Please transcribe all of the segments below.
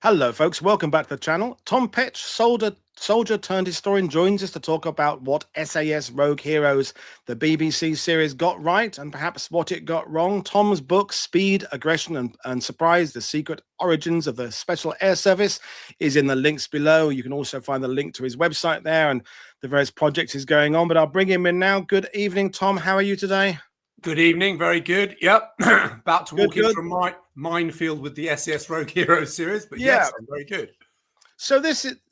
Hello, folks. Welcome back to the channel. Tom Petch, soldier turned historian, joins us to talk about what SAS Rogue Heroes, the BBC series, got right and perhaps what it got wrong. Tom's book, Speed, Aggression and Surprise, The Secret Origins of the Special Air Service, is in the links below. You can also find the link to his website there and the various projects he's going on. But I'll bring him in now. Good evening, Tom. How are you today? Good evening. Very good. Yep. About to walk in from my minefield with the SAS Rogue Heroes series, but yes, I'm very good. So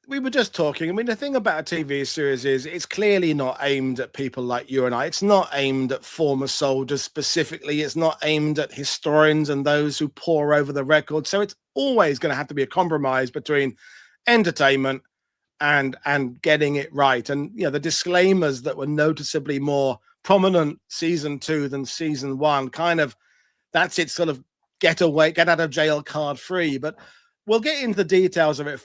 we were just talking. I mean, the thing about a TV series is it's clearly not aimed at people like you and I. It's not aimed at former soldiers specifically. It's not aimed at historians and those who pore over the record. So it's always going to have to be a compromise between entertainment and getting it right. And, you know, the disclaimers that were noticeably more prominent season 2 than season 1, kind of, that's its sort of get out of jail card free. But we'll get into the details of it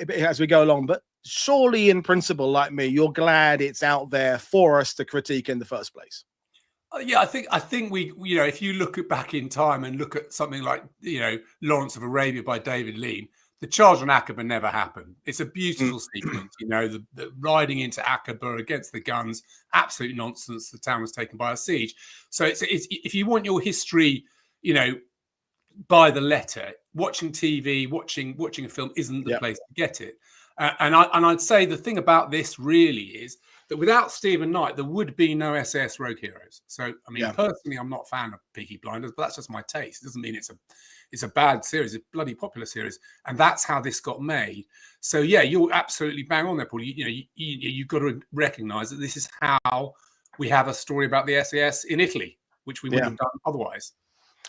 as we go along. But surely, in principle, like me, you're glad it's out there for us to critique in the first place. Yeah, I think we, if you look back in time and look at something like, Lawrence of Arabia by David Lean, the charge on Aqaba never happened. It's a beautiful sequence, the riding into Aqaba against the guns, absolute nonsense. The town was taken by a siege. So it's if you want your history, by the letter, watching TV, watching a film isn't the place to get it. And I'd say the thing about this really is that without Stephen Knight, there would be no SAS Rogue Heroes. So, I mean, personally, I'm not a fan of Peaky Blinders, but that's just my taste. It doesn't mean it's a bad series, it's a bloody popular series. And that's how this got made. So, yeah, you're absolutely bang on there, Paul. You've got to recognize that this is how we have a story about the SAS in Italy, which we wouldn't have done otherwise.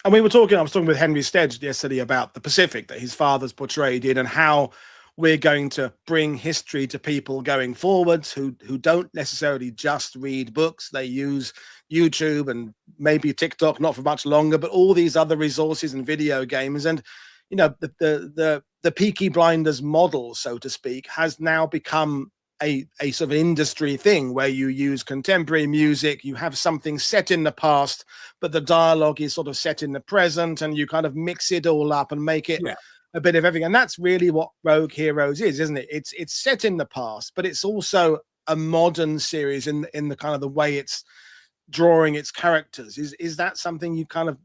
And I was talking with Henry Stedge yesterday about the Pacific that his father's portrayed in and how we're going to bring history to people going forwards who don't necessarily just read books. They use YouTube and maybe TikTok, not for much longer, but all these other resources and video games. And, the Peaky Blinders model, so to speak, has now become a sort of industry thing where you use contemporary music, you have something set in the past, but the dialogue is sort of set in the present, and you kind of mix it all up and make it a bit of everything. And that's really what Rogue Heroes is, isn't it? It's set in the past, but it's also a modern series in the kind of the way it's drawing its characters. Is that something you kind of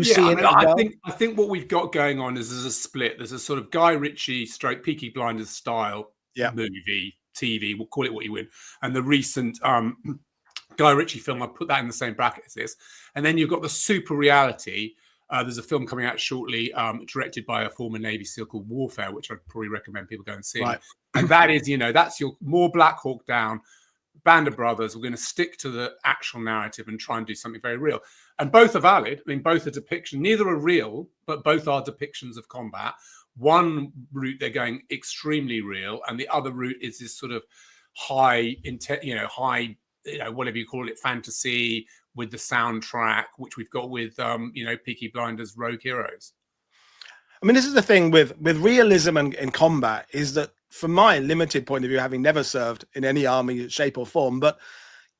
see in it? I think what we've got going on is there's a split. There's a sort of Guy Ritchie / Peaky Blinders style movie, TV, we'll call it what you will, and the recent Guy Ritchie film, I put that in the same bracket as this. And then you've got the super reality. There's a film coming out shortly, directed by a former Navy SEAL called Warfare, which I'd probably recommend people go and see. Right. And that is, that's your more Black Hawk Down, Band of Brothers. We're going to stick to the actual narrative and try and do something very real. And both are valid. I mean, both are depictions. Neither are real, but both are depictions of combat. One route they're going extremely real, and the other route is this sort of high, whatever you call it, fantasy with the soundtrack, which we've got with Peaky Blinders Rogue Heroes. I mean, this is the thing with realism and in combat, is that from my limited point of view, having never served in any army shape or form, but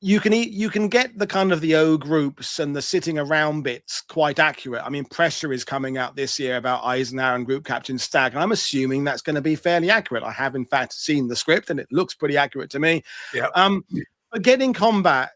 you can get the kind of the O groups and the sitting around bits quite accurate. I mean, Pressure is coming out this year about Eisenhower and Group Captain Stagg, and I'm assuming that's going to be fairly accurate. I have in fact seen the script and it looks pretty accurate to me. But getting combat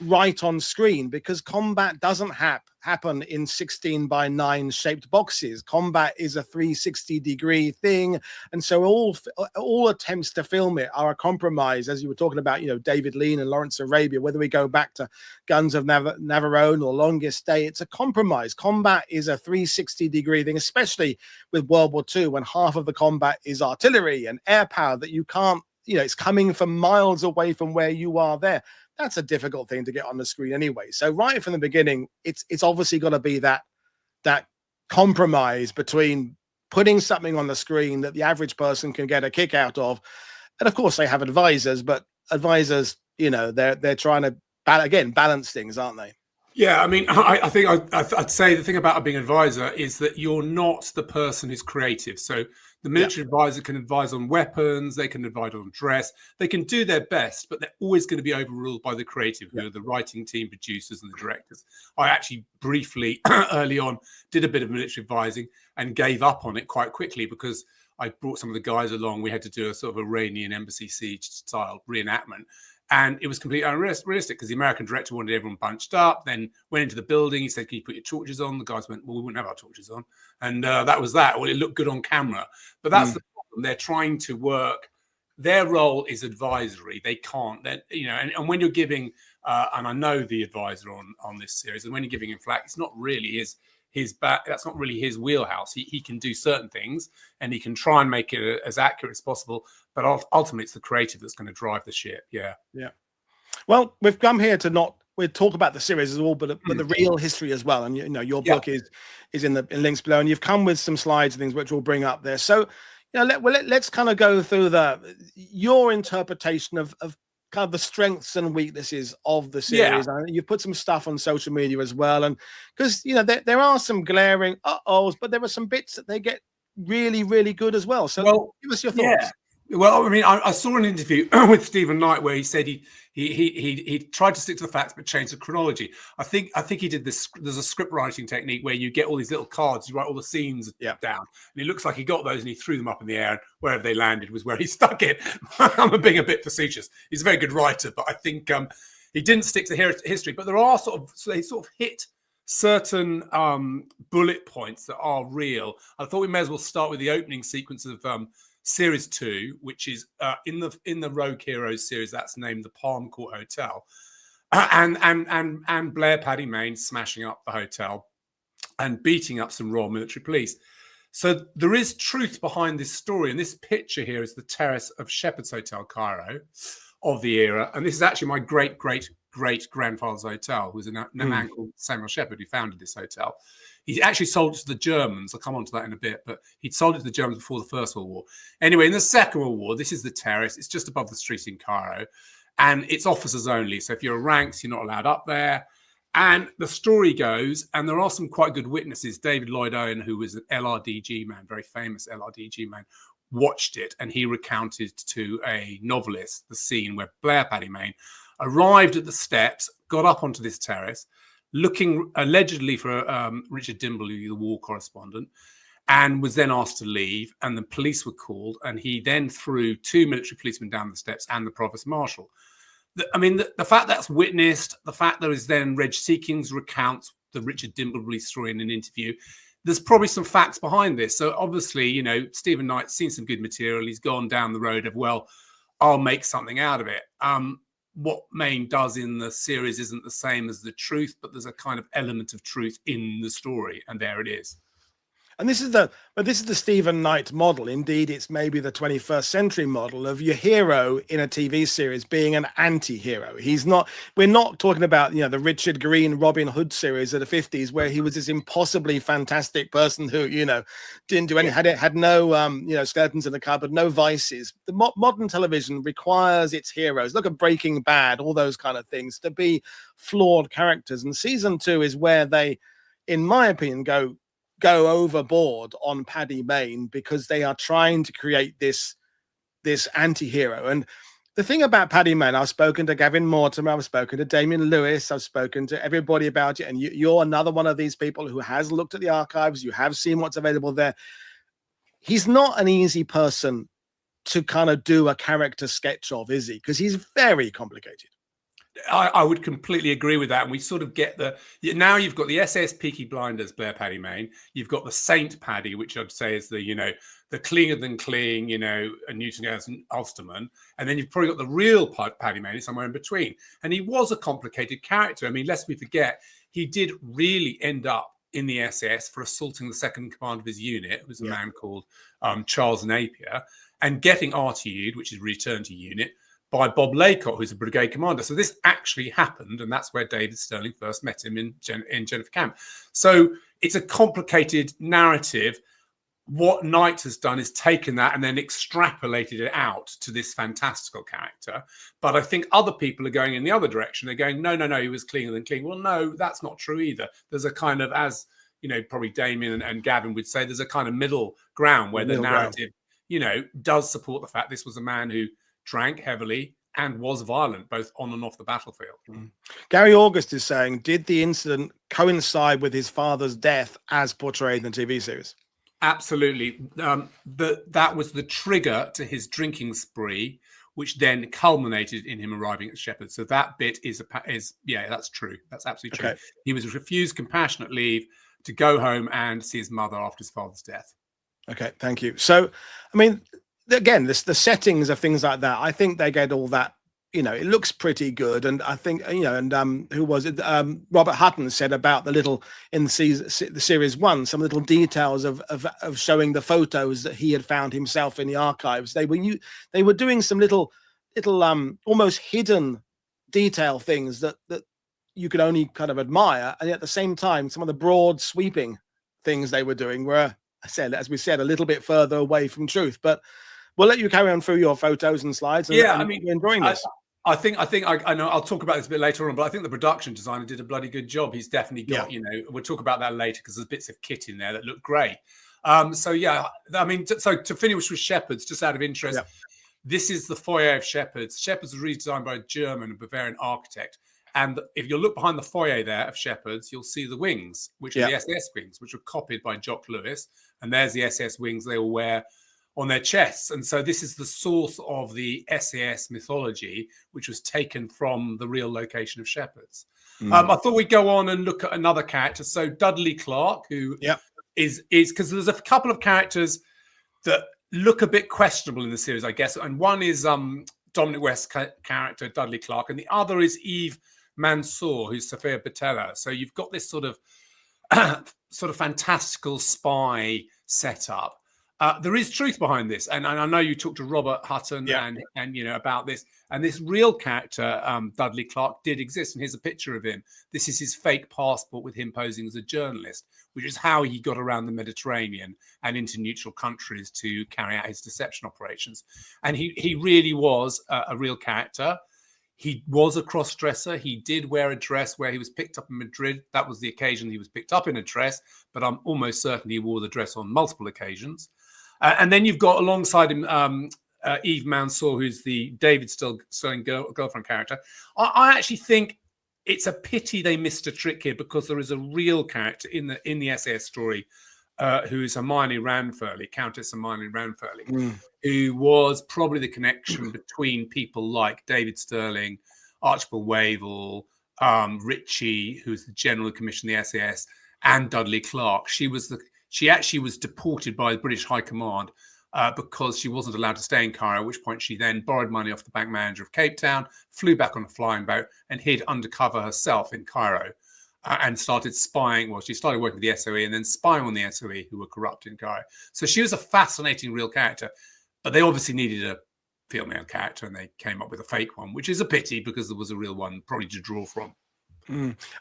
right on screen, because combat doesn't happen in 16:9 shaped boxes. Combat is a 360-degree thing, and so all attempts to film it are a compromise, as you were talking about, David Lean and Lawrence of Arabia. Whether we go back to Guns of Navarone or Longest Day, it's a compromise. Combat is a 360-degree thing, especially with World War II, when half of the combat is artillery and air power that you can't, it's coming from miles away from where you are there. That's a difficult thing to get on the screen anyway. So right from the beginning, it's obviously got to be that compromise between putting something on the screen that the average person can get a kick out of. And of course they have advisors, but advisors, they're trying to balance things, aren't they? Yeah, I mean, I think I'd say the thing about being an advisor is that you're not the person who's creative. So the Yeah, military advisor can advise on weapons, they can advise on dress, they can do their best, but they're always going to be overruled by the creative, yeah. who are the writing team, producers, and the directors. I actually briefly, early on, did a bit of military advising and gave up on it quite quickly because I brought some of the guys along. We had to do a sort of Iranian embassy siege style reenactment. And it was completely unrealistic because the American director wanted everyone bunched up, then went into the building. He said, "Can you put your torches on?" The guys went, "Well, we wouldn't have our torches on." And that was that. Well, it looked good on camera. But that's the problem. They're trying to work. Their role is advisory. They can't, and when you're giving, and I know the advisor on this series, and when you're giving him flack, it's not really his back. That's not really his wheelhouse. He can do certain things and he can try and make it as accurate as possible. But ultimately, it's the creative that's going to drive the ship. Yeah. Yeah. Well, we've come here to we talk about the series as all, but the real history as well. And your book is in the links below, and you've come with some slides and things which we'll bring up there. So, let's kind of go through your interpretation of kind of the strengths and weaknesses of the series. Yeah. You've put some stuff on social media as well, and because there are some glaring uh-ohs, but there are some bits that they get really, really good as well. So, give us your thoughts. Yeah. Well, I mean, I saw an interview with Stephen Knight where he said he tried to stick to the facts but changed the chronology. I think he did this. There's a script writing technique where you get all these little cards, you write all the scenes down, and it looks like he got those and he threw them up in the air, and wherever they landed was where he stuck it. I'm being a bit facetious. He's a very good writer, but I think he didn't stick to history. But there are they sort of hit certain bullet points that are real. I thought we may as well start with the opening sequence of Series 2, which is in the Rogue Heroes series, that's named the Palm Court Hotel, and Blair Paddy Mayne smashing up the hotel and beating up some Royal Military Police. So there is truth behind this story, and this picture here is the terrace of Shepheard's Hotel, Cairo, of the era, and this is actually my great grandfather's hotel, who's a man called Samuel Shepheard, who founded this hotel. He actually sold it to the Germans. I'll come on to that in a bit, but he'd sold it to the Germans before the First World War. Anyway, in the Second World War, this is the terrace. It's just above the street in Cairo, and it's officers only. So if you're ranks, you're not allowed up there. And the story goes, and there are some quite good witnesses. David Lloyd Owen, who was an LRDG man, very famous LRDG man, watched it, and he recounted to a novelist the scene where Blair Paddy Mayne arrived at the steps, got up onto this terrace, looking allegedly for Richard Dimbleby, the war correspondent, and was then asked to leave, and the police were called, and he then threw 2 military policemen down the steps and the provost marshal. The fact that's witnessed, the fact there is then Reg Seekings recounts the Richard Dimbleby story in an interview, there's probably some facts behind this. So obviously, Stephen Knight's seen some good material. He's gone down the road of, well, I'll make something out of it. What Mayne does in the series isn't the same as the truth, but there's a kind of element of truth in the story, and there it is. And this is the Stephen Knight model. Indeed, it's maybe the 21st century model of your hero in a TV series being an anti-hero. We're not talking about, the Richard Green Robin Hood series of the 50s, where he was this impossibly fantastic person who, didn't do any, had no, skeletons in the cupboard, no vices. The modern television requires its heroes. Look at Breaking Bad, all those kind of things, to be flawed characters. And season 2 is where they, in my opinion, go overboard on Paddy Mayne, because they are trying to create this anti-hero. And the thing about Paddy Mayne, I've spoken to Gavin Mortimer, I've spoken to Damien Lewis, I've spoken to everybody about it, and you're another one of these people who has looked at the archives, you have seen what's available there. He's not an easy person to kind of do a character sketch of, is he? Because he's very complicated. I would completely agree with that. And we sort of get now you've got the SS Peaky Blinders, Blair Paddy Mayne. You've got the Saint Paddy, which I'd say is the cleaner than clean, a Newton Ulsterman. And then you've probably got the real Paddy Mayne somewhere in between. And he was a complicated character. I mean, lest we forget, he did really end up in the SS for assaulting the second in command of his unit. It was a man called Charles Napier, and getting RTU'd, which is returned to unit, by Bob Laycott, who's a brigade commander. So this actually happened, and that's where David Stirling first met him in Jennifer Camp. So it's a complicated narrative. what Knight has done is taken that and then extrapolated it out to this fantastical character. But I think other people are going in the other direction. They're going, no, he was cleaner than clean. Well, no, that's not true either. There's a kind of, as you know, probably Damien and Gavin would say, there's a kind of middle ground where the narrative, you know, does support the fact this was a man who drank heavily and was violent, both on and off the battlefield. Gary August is saying, did the incident coincide with his father's death as portrayed in the TV series? Absolutely. That was the trigger to his drinking spree, which then culminated in him arriving at Shepheard. So that bit is that's true. That's absolutely true. Okay. He was refused compassionate leave to go home and see his mother after his father's death. Okay, thank you. So, I mean, again, the settings of things like that, I think they get all that, you know, it looks pretty good. And I think, you know, and who was it? Robert Hutton said about the little, in the series one, some little details of showing the photos that he had found himself in the archives. They were doing some little almost hidden detail things that you could only kind of admire. And at the same time, some of the broad sweeping things they were doing were, as we said, a little bit further away from truth. But we'll let you carry on through your photos and slides. And, I mean, you're enjoying this. I think I know I'll talk about this a bit later on, but I think the production designer did a bloody good job. He's definitely got, you know, we'll talk about that later because there's bits of kit in there that look great. So yeah, I mean, so to finish with Shepheard's, just out of interest, this is the foyer of Shepheard's. Shepheard's was redesigned by a German and Bavarian architect. And if you look behind the foyer there of Shepheard's, you'll see the wings, which are the SS wings, which were copied by Jock Lewis. And there's the SS wings they all wear on their chests. And so this is the source of the SAS mythology, which was taken from the real location of Shepheard's. I thought we'd go on and look at another character. So Dudley Clark, who is because there's a couple of characters that look a bit questionable in the series, I guess. And one is Dominic West's character, Dudley Clark, and the other is Eve Mansour, who's Sophia Botella. So you've got this sort of fantastical spy setup. There is truth behind this, and I know you talked to Robert Hutton and you know about this. And this real character, Dudley Clark, did exist, and here's a picture of him. This is his fake passport with him posing as a journalist, which is how he got around the Mediterranean and into neutral countries to carry out his deception operations. And he really was a real character. He was a cross-dresser. He did wear a dress where he was picked up in Madrid. That was the occasion he was picked up in a dress, but I'm almost certain he wore the dress on multiple occasions. And then you've got alongside him Eve Mansour, who's the David Sterling girlfriend character. I actually think it's a pity they missed a trick here, because there is a real character in the SAS story who is Hermione Ranfurly, Countess Hermione Ranfurly, who was probably the connection between people like David Sterling, Archibald Wavell, Ritchie, who's the General who commissioned the SAS, and Dudley Clark. She actually was deported by the British High Command because she wasn't allowed to stay in Cairo, at which point she then borrowed money off the bank manager of Cape Town, flew back on a flying boat and hid undercover herself in Cairo and started spying. Well, she started working with the SOE and then spying on the SOE, who were corrupt in Cairo. So she was a fascinating real character, but they obviously needed a female character and they came up with a fake one, which is a pity because there was a real one probably to draw from.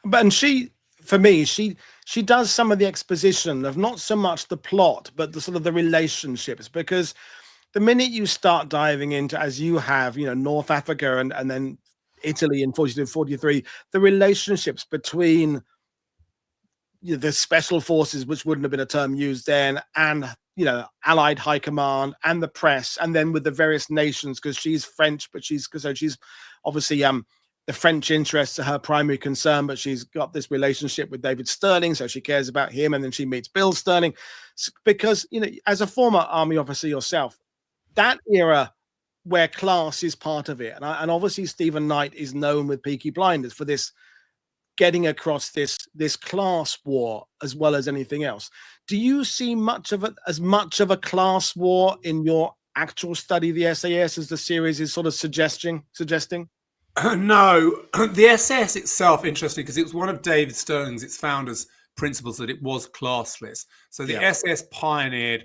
But and she, for me, she does some of the exposition of not so much the plot, but the sort of the relationships, because the minute you start diving into, as you have, you know, North Africa and then Italy in 42, 43, the relationships between, you know, the special forces, which wouldn't have been a term used then, and, you know, Allied high command and the press, and then with the various nations, because she's French, but she's obviously the French interests are her primary concern, but she's got this relationship with David Sterling, so she cares about him, and then she meets Bill Sterling. Because, you know, as a former army officer yourself, that era where class is part of it, and obviously Stephen Knight is known with Peaky Blinders for this, getting across this class war as well as anything else. Do you see much of a class war in your actual study of the SAS as the series is sort of suggesting? No, the SAS itself, interesting, because it was one of David Sterling's, its founders' principles that it was classless. So the SAS pioneered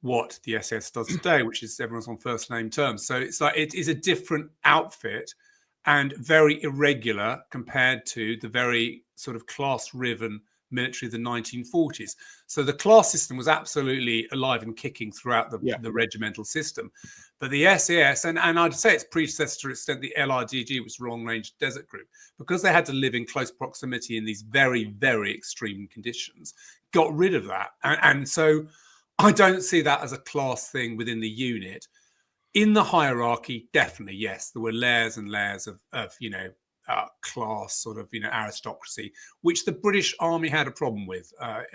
what the SAS does today, which is everyone's on first name terms. So it's like, it is a different outfit and very irregular compared to the very sort of class-riven military of the 1940s. So the class system was absolutely alive and kicking throughout the regimental system. But the SAS, and I'd say its predecessor to an extent, the LRDG, which was Long Range Desert Group, because they had to live in close proximity in these very, very extreme conditions, got rid of that. And so I don't see that as a class thing within the unit. In the hierarchy, definitely, yes, there were layers and layers of class sort of, aristocracy, which the British Army had a problem with,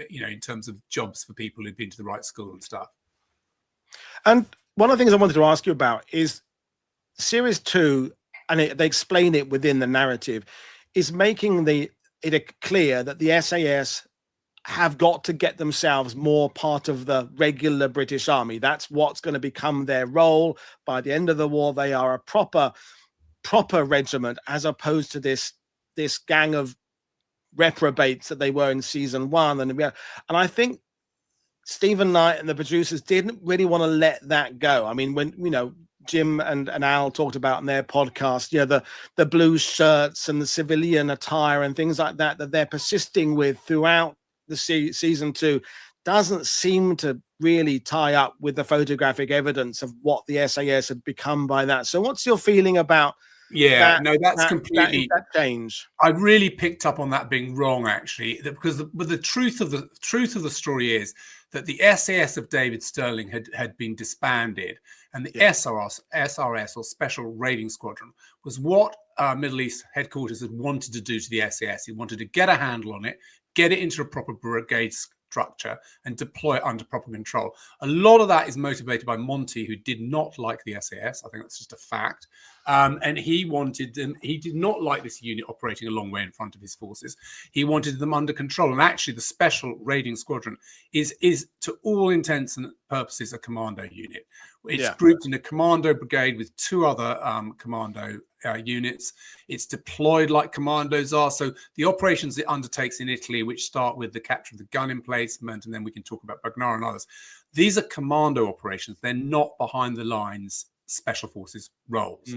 in terms of jobs for people who'd been to the right school and stuff. And one of the things I wanted to ask you about is Series 2, and they explain it within the narrative, is making it clear that the SAS have got to get themselves more part of the regular British Army. That's what's going to become their role. By the end of the war, they are a proper regiment, as opposed to this gang of reprobates that they were in season 1. And I think Stephen Knight and the producers didn't really want to let that go. I mean, when Jim and Al talked about in their podcast, the blue shirts and the civilian attire and things like that they're persisting with throughout the season 2 doesn't seem to really tie up with the photographic evidence of what the SAS had become by that. So what's your feeling about that's completely that change? I really picked up on that being wrong, actually, because the truth of the story is that the SAS of David Stirling had been disbanded, and the SRS, or Special Raiding Squadron, was what Middle East headquarters had wanted to do to the SAS. He wanted to get a handle on it, get it into a proper brigade structure, and deploy it under proper control. A lot of that is motivated by Monty, who did not like the SAS. I think that's just a fact. And he wanted them, he did not like this unit operating a long way in front of his forces. He wanted them under control. And actually, the Special Raiding Squadron is to all intents and purposes, a commando unit. It's grouped in a commando brigade with 2 other commando units. It's deployed like commandos are. So the operations it undertakes in Italy, which start with the capture of the gun emplacement, and then we can talk about Bagnara and others. These are commando operations. They're not behind the lines special forces roles.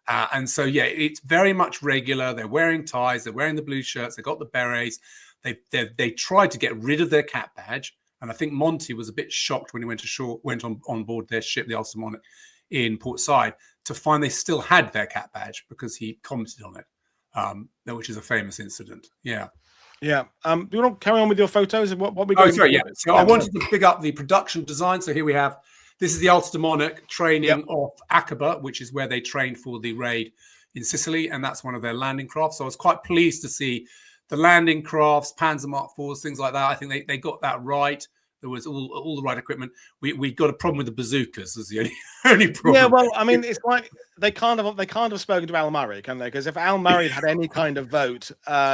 And so, it's very much regular. They're wearing ties. They're wearing the blue shirts. They've got the berets. They tried to get rid of their cat badge. And I think Monty was a bit shocked when he went on board their ship, the Ulster Monarch, in Port Said, to find they still had their cat badge because he commented on it, which is a famous incident. Yeah. Do you want to carry on with your photos of what we? So I wanted to pick up the production design. So here we have. This is the Ulster Monarch training off Aqaba, which is where they trained for the raid in Sicily, and that's one of their landing crafts. So I was quite pleased to see the landing crafts, Panzer Mark IVs, things like that. I think they got that right. There was all the right equipment. We got a problem with the bazookas. Was the only problem. Yeah, well, I mean, it's like they can't have spoken to Al Murray, can they? Because if Al Murray had any kind of vote,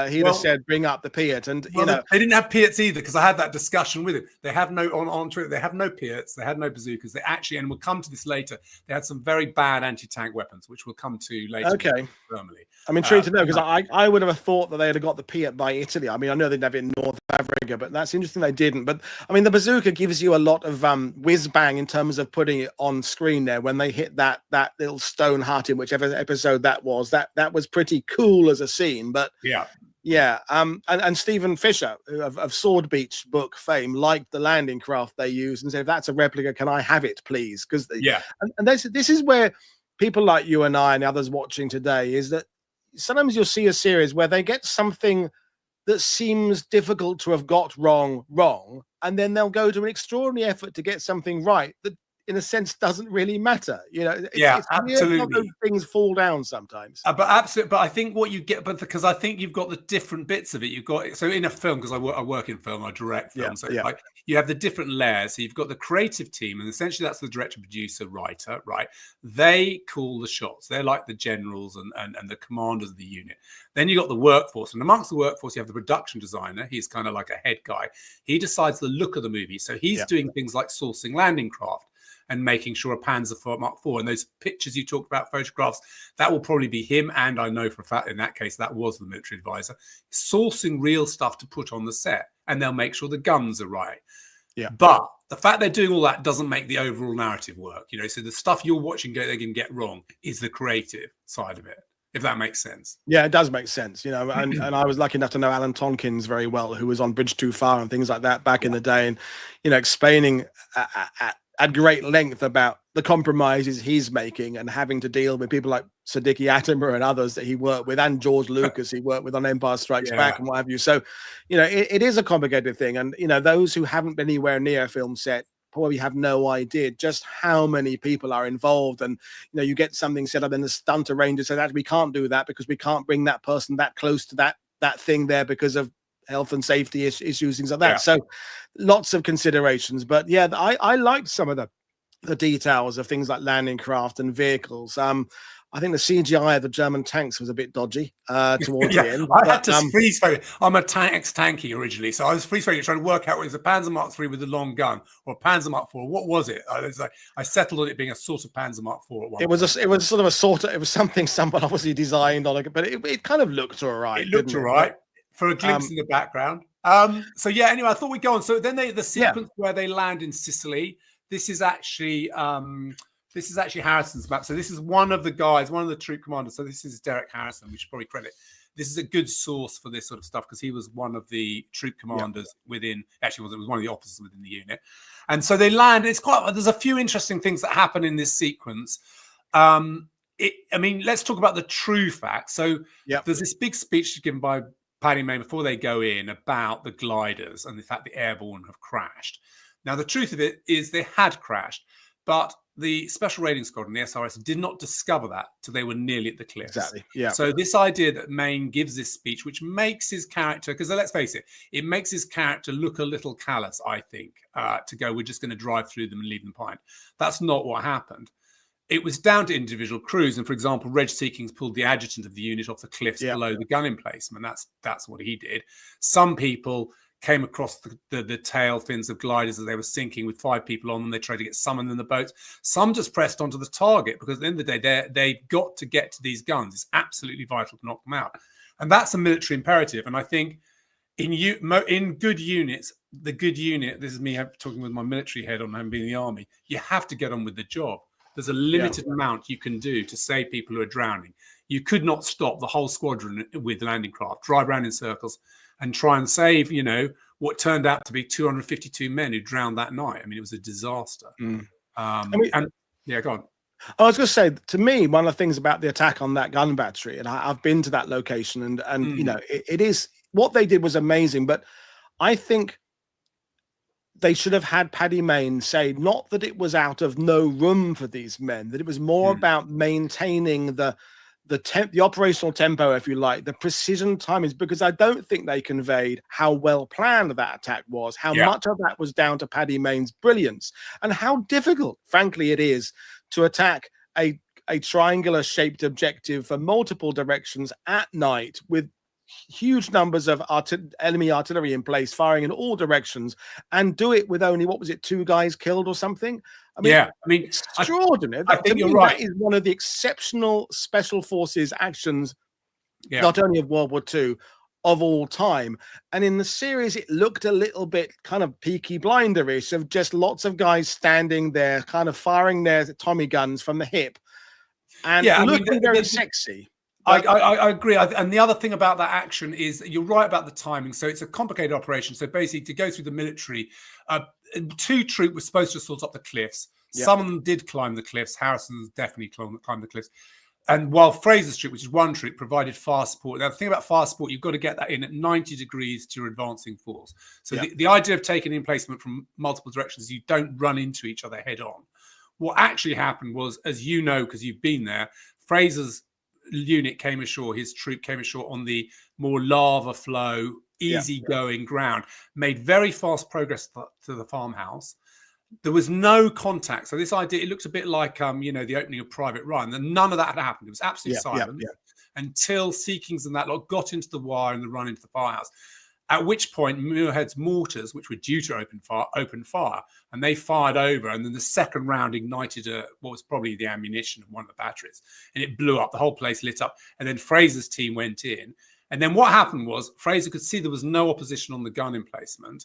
he'd have said, "Bring up the Piat." And they didn't have Piats either, because I had that discussion with him. They have no on Twitter. They have no Piats. They had no bazookas. They actually, and we'll come to this later, they had some very bad anti-tank weapons, which we'll come to later. Okay. Firmly. I'm intrigued to know, because I would have thought that they had got the Piat by Italy. I mean, I know they'd have it in North Africa, but that's interesting they didn't. But I mean, the bazooka gives you a lot of whiz bang in terms of putting it on screen there when they hit that little stone hut in whichever episode that was. That was pretty cool as a scene. But and Stephen Fisher, of Sword Beach book fame, liked the landing craft they used and said, "If that's a replica, can I have it, please?" Because and this is where people like you and I and others watching today, is that sometimes you'll see a series where they get something that seems difficult to have got wrong, and then they'll go to an extraordinary effort to get something right that, in a sense, doesn't really matter. It's absolutely. Those things fall down sometimes. But absolutely. But I think what you get, because I think you've got the different bits of it. You've got, so in a film, because I work in film, I direct film. Like you have the different layers. So you've got the creative team, and essentially that's the director, producer, writer, right? They call the shots. They're like the generals and the commanders of the unit. Then you got the workforce, and amongst the workforce, you have the production designer. He's kind of like a head guy. He decides the look of the movie. So he's doing things like sourcing landing craft and making sure a Panzer Mark IV, and those pictures you talked about, photographs, that will probably be him. And I know for a fact, in that case, that was the military advisor, sourcing real stuff to put on the set, and they'll make sure the guns are right. Yeah. But the fact they're doing all that doesn't make the overall narrative work. So the stuff you're watching they can get wrong is the creative side of it. if that makes sense. Yeah, it does make sense, you know, and I was lucky enough to know Alan Tonkins very well, who was on Bridge Too Far and things like that back in the day, and you know, explaining at great length about the compromises he's making and having to deal with people like Siddiqui Attenborough and others that he worked with, and George Lucas he worked with on Empire Strikes Back and what have you. So, you know, it is a complicated thing, and you know, those who haven't been anywhere near a film set probably have no idea just how many people are involved. And you know, you get something set up and the stunt arranger says, actually, we can't do that because we can't bring that person that close to that thing there because of health and safety issues, things like that. So lots of considerations. But yeah, I liked some of the details of things like landing craft and vehicles. I think the CGI of the German tanks was a bit dodgy towards the end. I had to freeze frame. I'm a tanky originally, so I was freeze framing trying to work out whether it was a Panzer Mark III with the long gun or a Panzer Mark IV. What was it? I settled on it being a sort of Panzer Mark IV at one. It was something someone obviously designed on it, but it kind of looked all right. It looked all right for a glimpse in the background. So yeah. Anyway, I thought we'd go on. So then the sequence where they land in Sicily. This is actually Harrison's map. So this is one of the guys, one of the troop commanders. So this is Derek Harrison. We should probably credit. This is a good source for this sort of stuff because he was one of the troop commanders within. Actually, it was one of the officers within the unit. And so they land. There's a few interesting things that happen in this sequence. I mean, let's talk about the true facts. So there's this big speech given by Paddy Mayne before they go in about the gliders and the fact the airborne have crashed. Now, the truth of it is they had crashed, but the Special Raiding Squadron, the SRS, did not discover that till they were nearly at the cliffs. Exactly. Yeah. So this idea that Mayne gives this speech, which makes his character, because let's face it, it makes his character look a little callous, I think, to go, we're just going to drive through them and leave them behind. That's not what happened. It was down to individual crews. And for example, Reg Seekings pulled the adjutant of the unit off the cliffs below the gun emplacement. That's what he did. Some people came across the tail fins of gliders as they were sinking with 5 people on them. They tried to get someone in the boats. Some just pressed onto the target because at the end of the day, they've got to get to these guns. It's absolutely vital to knock them out. And that's a military imperative. And I think in good units, the good unit, this is me talking with my military head on having been in the army, you have to get on with the job. There's a limited amount you can do to save people who are drowning. You could not stop the whole squadron with landing craft, drive around in circles, and try and save, you know, what turned out to be 252 men who drowned that night. I mean, it was a disaster. Go on. I was going to say, to me, one of the things about the attack on that gun battery, and I've been to that location, and you know, it is what they did was amazing. But I think they should have had Paddy Mayne say not that it was out of no room for these men, that it was more about maintaining the operational tempo, if you like, the precision timings, because I don't think they conveyed how well planned that attack was, how much of that was down to Paddy Mayne's brilliance, and how difficult, frankly, it is to attack a triangular shaped objective from multiple directions at night with huge numbers of enemy artillery in place, firing in all directions, and do it with only, 2 guys killed or something. I mean, extraordinary. I think you're right. That is one of the exceptional special forces actions, not only of World War II, of all time. And in the series, it looked a little bit kind of Peaky Blinder-ish, of just lots of guys standing there, kind of firing their Tommy guns from the hip, and looking very sexy. I agree. And the other thing about that action is you're right about the timing. So it's a complicated operation. So basically, to go through the military, 2 troops were supposed to sort up the cliffs. Some of them did climb the cliffs. Harrison definitely climbed the cliffs. And while Fraser's troop, which is 1 troop, provided fire support. Now, the thing about fire support, you've got to get that in at 90 degrees to your advancing force. So the idea of taking emplacement from multiple directions, you don't run into each other head on. What actually happened was, as you know, because you've been there, Fraser's unit came ashore, his troop came ashore on the more lava flow, easy-going ground, made very fast progress to the farmhouse. There was no contact. So this idea, it looks a bit like, you know, the opening of Private Ryan. And none of that had happened. It was absolutely silent until Seekings and that lot got into the wire and the run into the firehouse. At which point, Muirhead's mortars, which were due to opened fire, and they fired over. And then the second round ignited what was probably the ammunition of one of the batteries, and it blew up. The whole place lit up. And then Fraser's team went in. And then what happened was Fraser could see there was no opposition on the gun emplacement.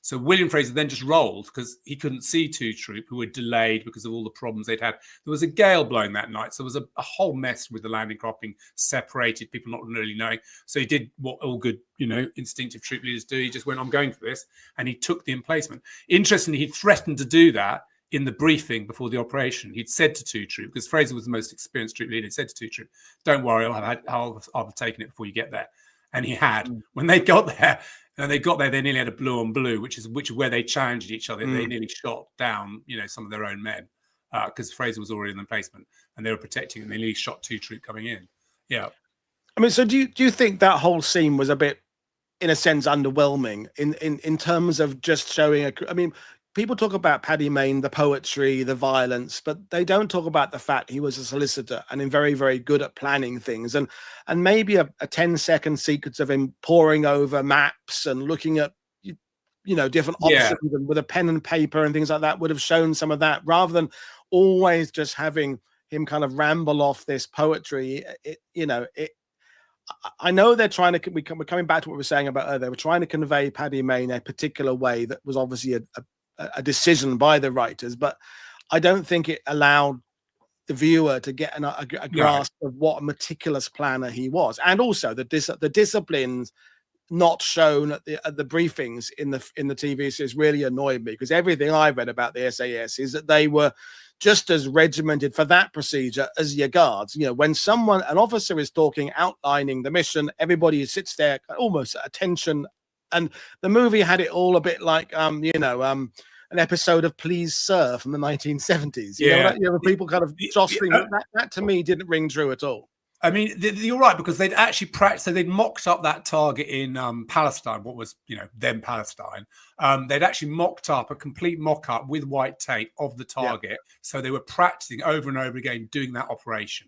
So William Fraser then just rolled because he couldn't see 2 Troop, who were delayed because of all the problems they'd had. There was a gale blowing that night, so there was a whole mess with the landing craft being separated, people not really knowing. So he did what all good, instinctive troop leaders do. He just went, I'm going for this, and he took the emplacement. Interestingly, he threatened to do that in the briefing before the operation. He'd said to 2 Troop, because Fraser was the most experienced troop leader, he said to 2 Troop, don't worry, I'll have taken it before you get there. And he had. When they got there, they nearly had a blue on blue, which is where they challenged each other. They nearly shot down, some of their own men, because Fraser was already in the emplacement and they were protecting him. They nearly shot 2 Troop coming in. Yeah. I mean, so do you think that whole scene was a bit, in a sense, underwhelming in terms of just showing I mean, people talk about Paddy Mayne, the poetry, the violence, but they don't talk about the fact he was a solicitor and very, very good at planning things. And maybe a 10-second sequence of him poring over maps and looking at, different options with a pen and paper and things like that would have shown some of that, rather than always just having him kind of ramble off this poetry. I know they're trying to, we're coming back to what we were saying about earlier, they were trying to convey Paddy Mayne a particular way that was obviously a decision by the writers, but I don't think it allowed the viewer to get a grasp of what a meticulous planner he was. And also the disciplines not shown at the briefings in the TV series really annoyed me, because everything I've read about the SAS is that they were just as regimented for that procedure as your guards. When an officer is talking, outlining the mission, everybody sits there almost at attention. And the movie had it all a bit like, an episode of Please Sir from the 1970s. People kind of jostling. That to me didn't ring true at all. I mean, you're right, because they'd actually practiced. So they'd mocked up that target in Palestine, what was, then Palestine. They'd actually mocked up a complete mock-up with white tape of the target. Yeah. So they were practicing over and over again doing that operation,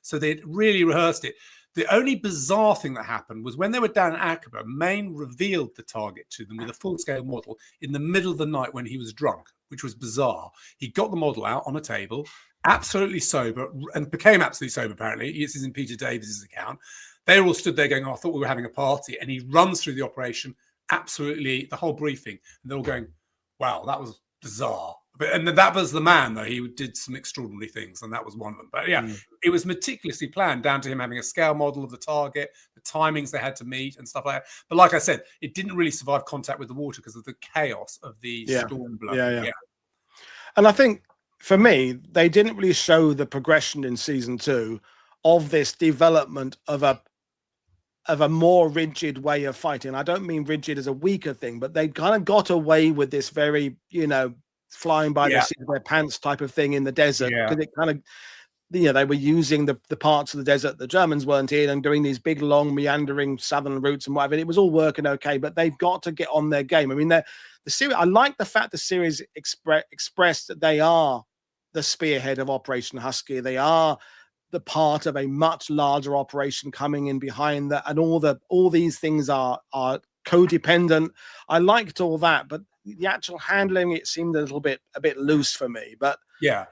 So they'd really rehearsed it. The only bizarre thing that happened was when they were down at Aqaba, Mayne revealed the target to them with a full-scale model in the middle of the night when he was drunk, which was bizarre. He got the model out on a table, absolutely sober, and became absolutely sober, apparently. This is in Peter Davis's account. They all stood there going, I thought we were having a party. And he runs through the operation, absolutely, the whole briefing. And they're all going, wow, that was bizarre. And that was the man, though. He did some extraordinary things, and that was one of them. But yeah, it was meticulously planned, down to him having a scale model of the target, the timings they had to meet and stuff like that. But like I said, it didn't really survive contact with the water because of the chaos of the storm blowing. Yeah. And I think, for me, they didn't really show the progression in season 2 of this development of a more rigid way of fighting. I don't mean rigid as a weaker thing, but they kind of got away with this very, flying by the seat of their pants type of thing in the desert, because it kind of, they were using the parts of the desert the Germans weren't in and doing these big, long, meandering southern routes and whatever. And it was all working okay, but they've got to get on their game. I mean, the series, I like the fact the series expressed that they are the spearhead of Operation Husky. They are the part of a much larger operation coming in behind that, and all these things are codependent. I liked all that, but the actual handling, it seemed a bit loose for me. But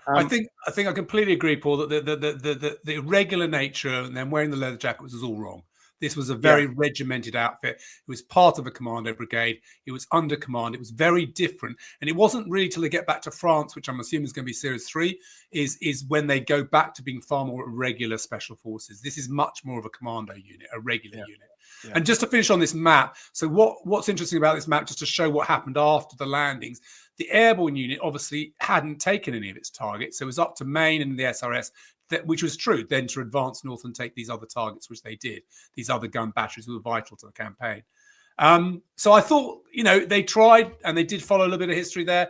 I think I completely agree, Paul, that the irregular nature and then wearing the leather jacket was all wrong. This was a very regimented outfit. It was part of a commando brigade. It was under command. It was very different. And it wasn't really till they get back to France, which I'm assuming is going to be Series 3, is when they go back to being far more regular special forces. This is much more of a commando unit, a regular unit. Yeah. And just to finish on this map, so what's interesting about this map, just to show what happened after the landings, the airborne unit obviously hadn't taken any of its targets. So it was up to Mayne and the SRS, which was true, then to advance north and take these other targets, which they did. These other gun batteries were vital to the campaign. So I thought, they tried, and they did follow a little bit of history there.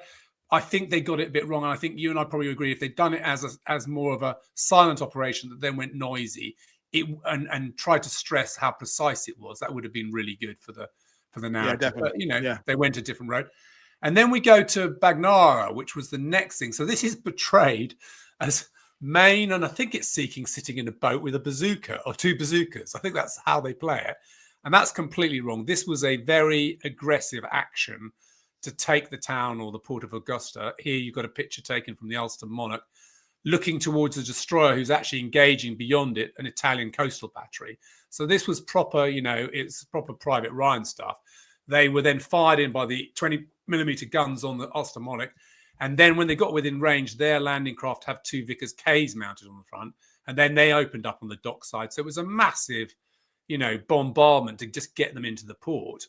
I think they got it a bit wrong, and I think you and I probably agree, if they'd done it as more of a silent operation that then went noisy, and tried to stress how precise it was, that would have been really good for the narrative. But, they went a different road. And then we go to Bagnara, which was the next thing. So this is portrayed as Mayne, and I think it's Seeking sitting in a boat with a bazooka or 2 bazookas. I think that's how they play it. And that's completely wrong. This was a very aggressive action to take the town or the port of Augusta. Here you've got a picture taken from the Ulster Monarch looking towards a destroyer who's actually engaging beyond it, an Italian coastal battery. So this was proper, it's proper Private Ryan stuff. They were then fired in by the 20mm guns on the Ostermonic. And then when they got within range, their landing craft have 2 Vickers Ks mounted on the front. And then they opened up on the dock side. So it was a massive, bombardment to just get them into the port.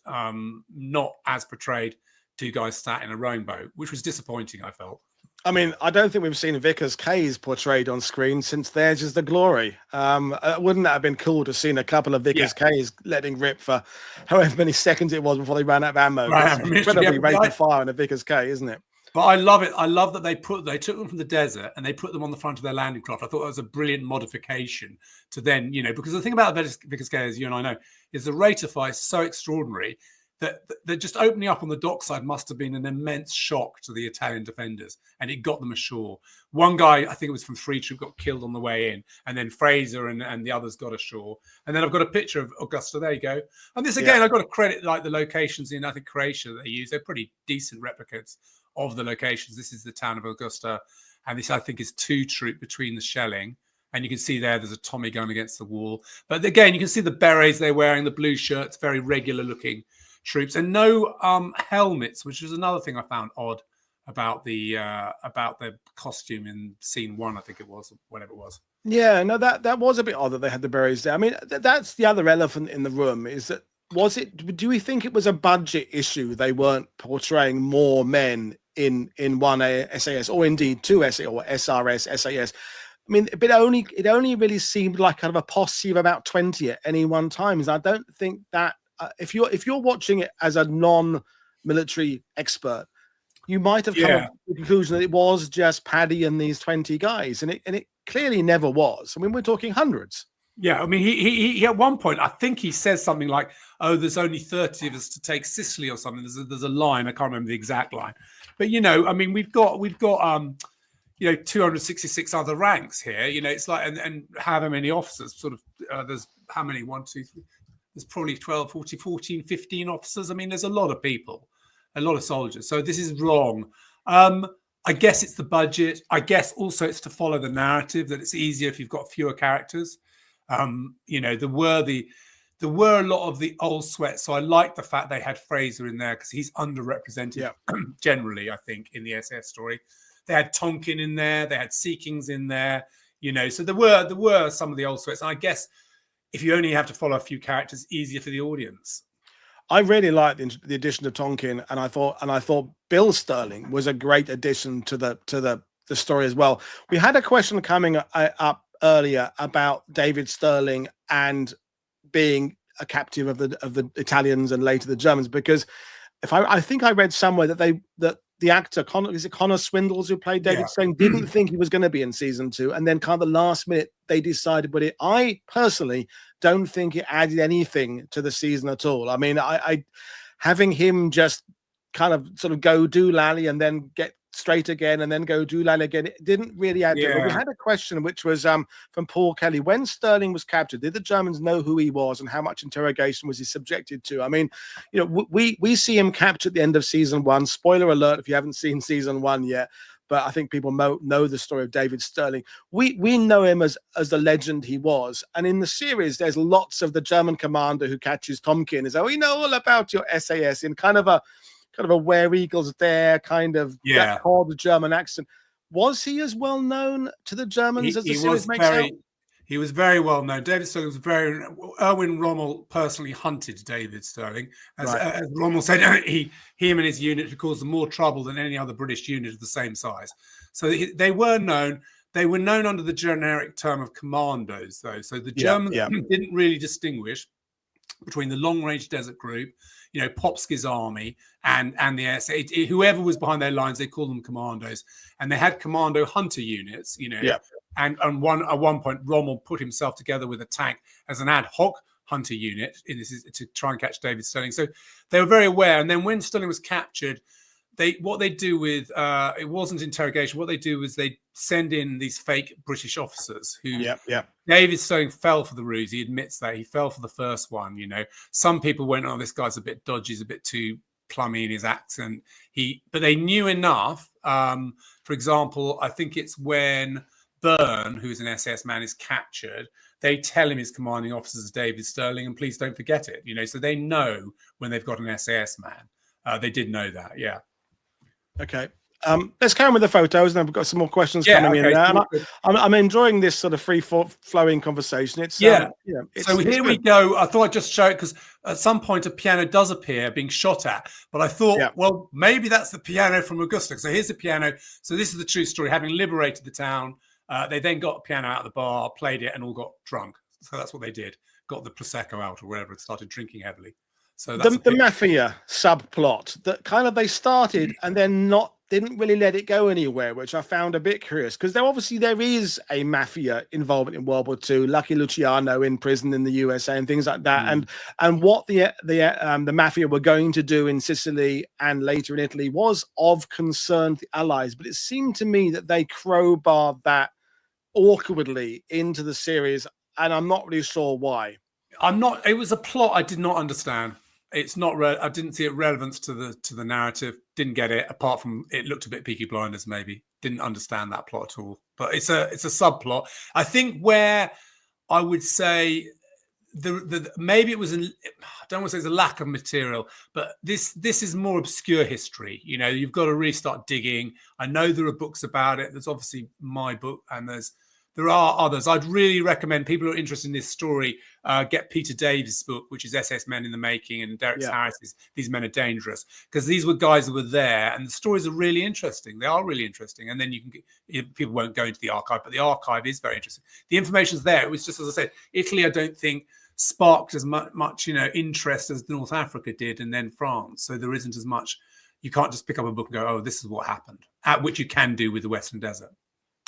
Not as portrayed, 2 guys sat in a rowing boat, which was disappointing, I felt. I mean, I don't think we've seen Vickers K's portrayed on screen since Theirs Is the Glory. Wouldn't that have been cool to see a couple of Vickers K's letting rip for however many seconds it was before they ran out of ammo? Right, It's incredibly rapid fire in a Vickers K, isn't it? But I love it. I love that they took them from the desert and they put them on the front of their landing craft. I thought that was a brilliant modification to then, because the thing about Vickers K, as you and I know, is the rate of fire is so extraordinary that just opening up on the dockside must have been an immense shock to the Italian defenders, and it got them ashore. One guy, I think it was from Free Troop, got killed on the way in, and then Fraser and the others got ashore. And then I've got a picture of Augusta. There you go. And this again, I've got to credit like the locations in, I think, Croatia that they use. They're pretty decent replicas of the locations. This is the town of Augusta, and this I think is 2 Troop between the shelling. And you can see there's a Tommy gun against the wall. But again, you can see the berets they're wearing, the blue shirts, very regular looking troops, and no helmets, which is another thing I found odd about the costume in scene 1, I think it was, whatever it was. Yeah, no, that was a bit odd that they had the berets there. I mean, that's the other elephant in the room, is that do we think it was a budget issue? They weren't portraying more men in one SAS, or indeed 2 SAS or SRS, SAS. I mean, it only really seemed like kind of a posse of about 20 at any one time. I don't think that if you're watching it as a non-military expert, you might have come to the conclusion that it was just Paddy and these 20 guys, and it clearly never was. I mean, we're talking hundreds. Yeah, I mean, he at one point, I think he says something like, "Oh, there's only 30 of us to take Sicily" or something. There's a line, I can't remember the exact line, but I mean, we've got 266 other ranks here. It's like, and however many officers, sort of, there's how many? 1, 2, 3. There's probably 12, 14, 15 officers. I mean, there's a lot of people, a lot of soldiers. So this is wrong. I guess it's the budget. I guess also it's to follow the narrative, that it's easier if you've got fewer characters. There were a lot of the old sweats. So I like the fact they had Fraser in there, because he's underrepresented generally, I think, in the SS story. They had Tonkin in there. They had Sea Kings in there. So there were some of the old sweats. And I guess if you only have to follow a few characters, easier for the audience. I really liked the addition of Tonkin, and I thought Bill Sterling was a great addition to the story as well. We had a question coming up earlier about David Sterling and being a captive of the Italians and later the Germans, because I think I read somewhere that the actor Connor Swindles, who played David Sterling, didn't think he was going to be in season 2, and then kind of the last minute they decided. But I personally don't think it added anything to the season at all. I mean, I having him just kind of sort of go do Lally and then get straight again and then go do Lally again, it didn't really add to it. But we had a question which was from Paul Kelly: when Sterling was captured, did the Germans know who he was and how much interrogation was he subjected to? I mean, we see him captured at the end of season 1. Spoiler alert if you haven't seen season 1 yet, but I think people know the story of David Sterling. We know him as the legend he was, and in the series there's lots of the German commander who catches Tonkin is, "Oh, we know all about your SAS," in kind of a where eagles dare kind of that cold German accent. Was he as well known to the Germans as the series makes out? He was very well known. David Sterling was Erwin Rommel personally hunted David Sterling. As Rommel said, him and his unit had caused them more trouble than any other British unit of the same size. So they were known. They were known under the generic term of commandos, though. So the Germans didn't really distinguish between the long-range desert group, Popsky's army, and the air. Whoever was behind their lines, they called them commandos, and they had commando hunter units. And at one point, Rommel put himself together with a tank as an ad hoc hunter unit to try and catch David Sterling. So they were very aware. And then when Sterling was captured, what they do with it wasn't interrogation. What they do was they send in these fake British officers who David Sterling fell for the ruse. He admits that he fell for the first one. Some people went, "Oh, this guy's a bit dodgy, he's a bit too plummy in his accent." But they knew enough. For example, I think it's when Byrne, who's an SS man, is captured, they tell him his commanding officer is David Sterling, and please don't forget it. So they know when they've got an SAS man. They did know that, yeah. Okay. Let's carry on with the photos, and then we've got some more questions coming in. So And I'm enjoying this sort of free-flowing conversation. It's so it's here we go. I thought I'd just show it because at some point a piano does appear being shot at, but I thought, well, maybe that's the piano from Augusta. So here's the piano. So this is the true story. Having liberated the town, they then got a piano out of the bar, played it, and all got drunk. So that's what they did. Got the Prosecco out or whatever, and started drinking heavily. So that's the Mafia subplot that kind of they started and then didn't really let it go anywhere, which I found a bit curious, because there is a mafia involvement in World War II. Lucky Luciano in prison in the USA and things like that, and what the mafia were going to do in Sicily and later in Italy was of concern to the Allies. But it seemed to me that they crowbarred that awkwardly into the series, and I'm not really sure why. It was a plot I did not understand. It's not. I didn't see it relevance to the narrative. Didn't get it. Apart from it looked a bit Peaky Blinders. Maybe didn't understand that plot at all. But it's a subplot. I think where I would say maybe it was I don't want to say it's a lack of material, but this is more obscure history. You've got to really start digging. I know there are books about it. There's obviously my book, and there are others. I'd really recommend people who are interested in this story get Peter Davies' book, which is SS Men in the Making, and Derek Harris's These Men Are Dangerous, because these were guys that were there, and the stories are really interesting. They are really interesting. And then people won't go into the archive, but the archive is very interesting. The information's there. It was just, as I said, Italy, I don't think sparked as much interest as North Africa did, and then France. So there isn't as much. You can't just pick up a book and go, oh, this is what happened, which you can do with the Western Desert.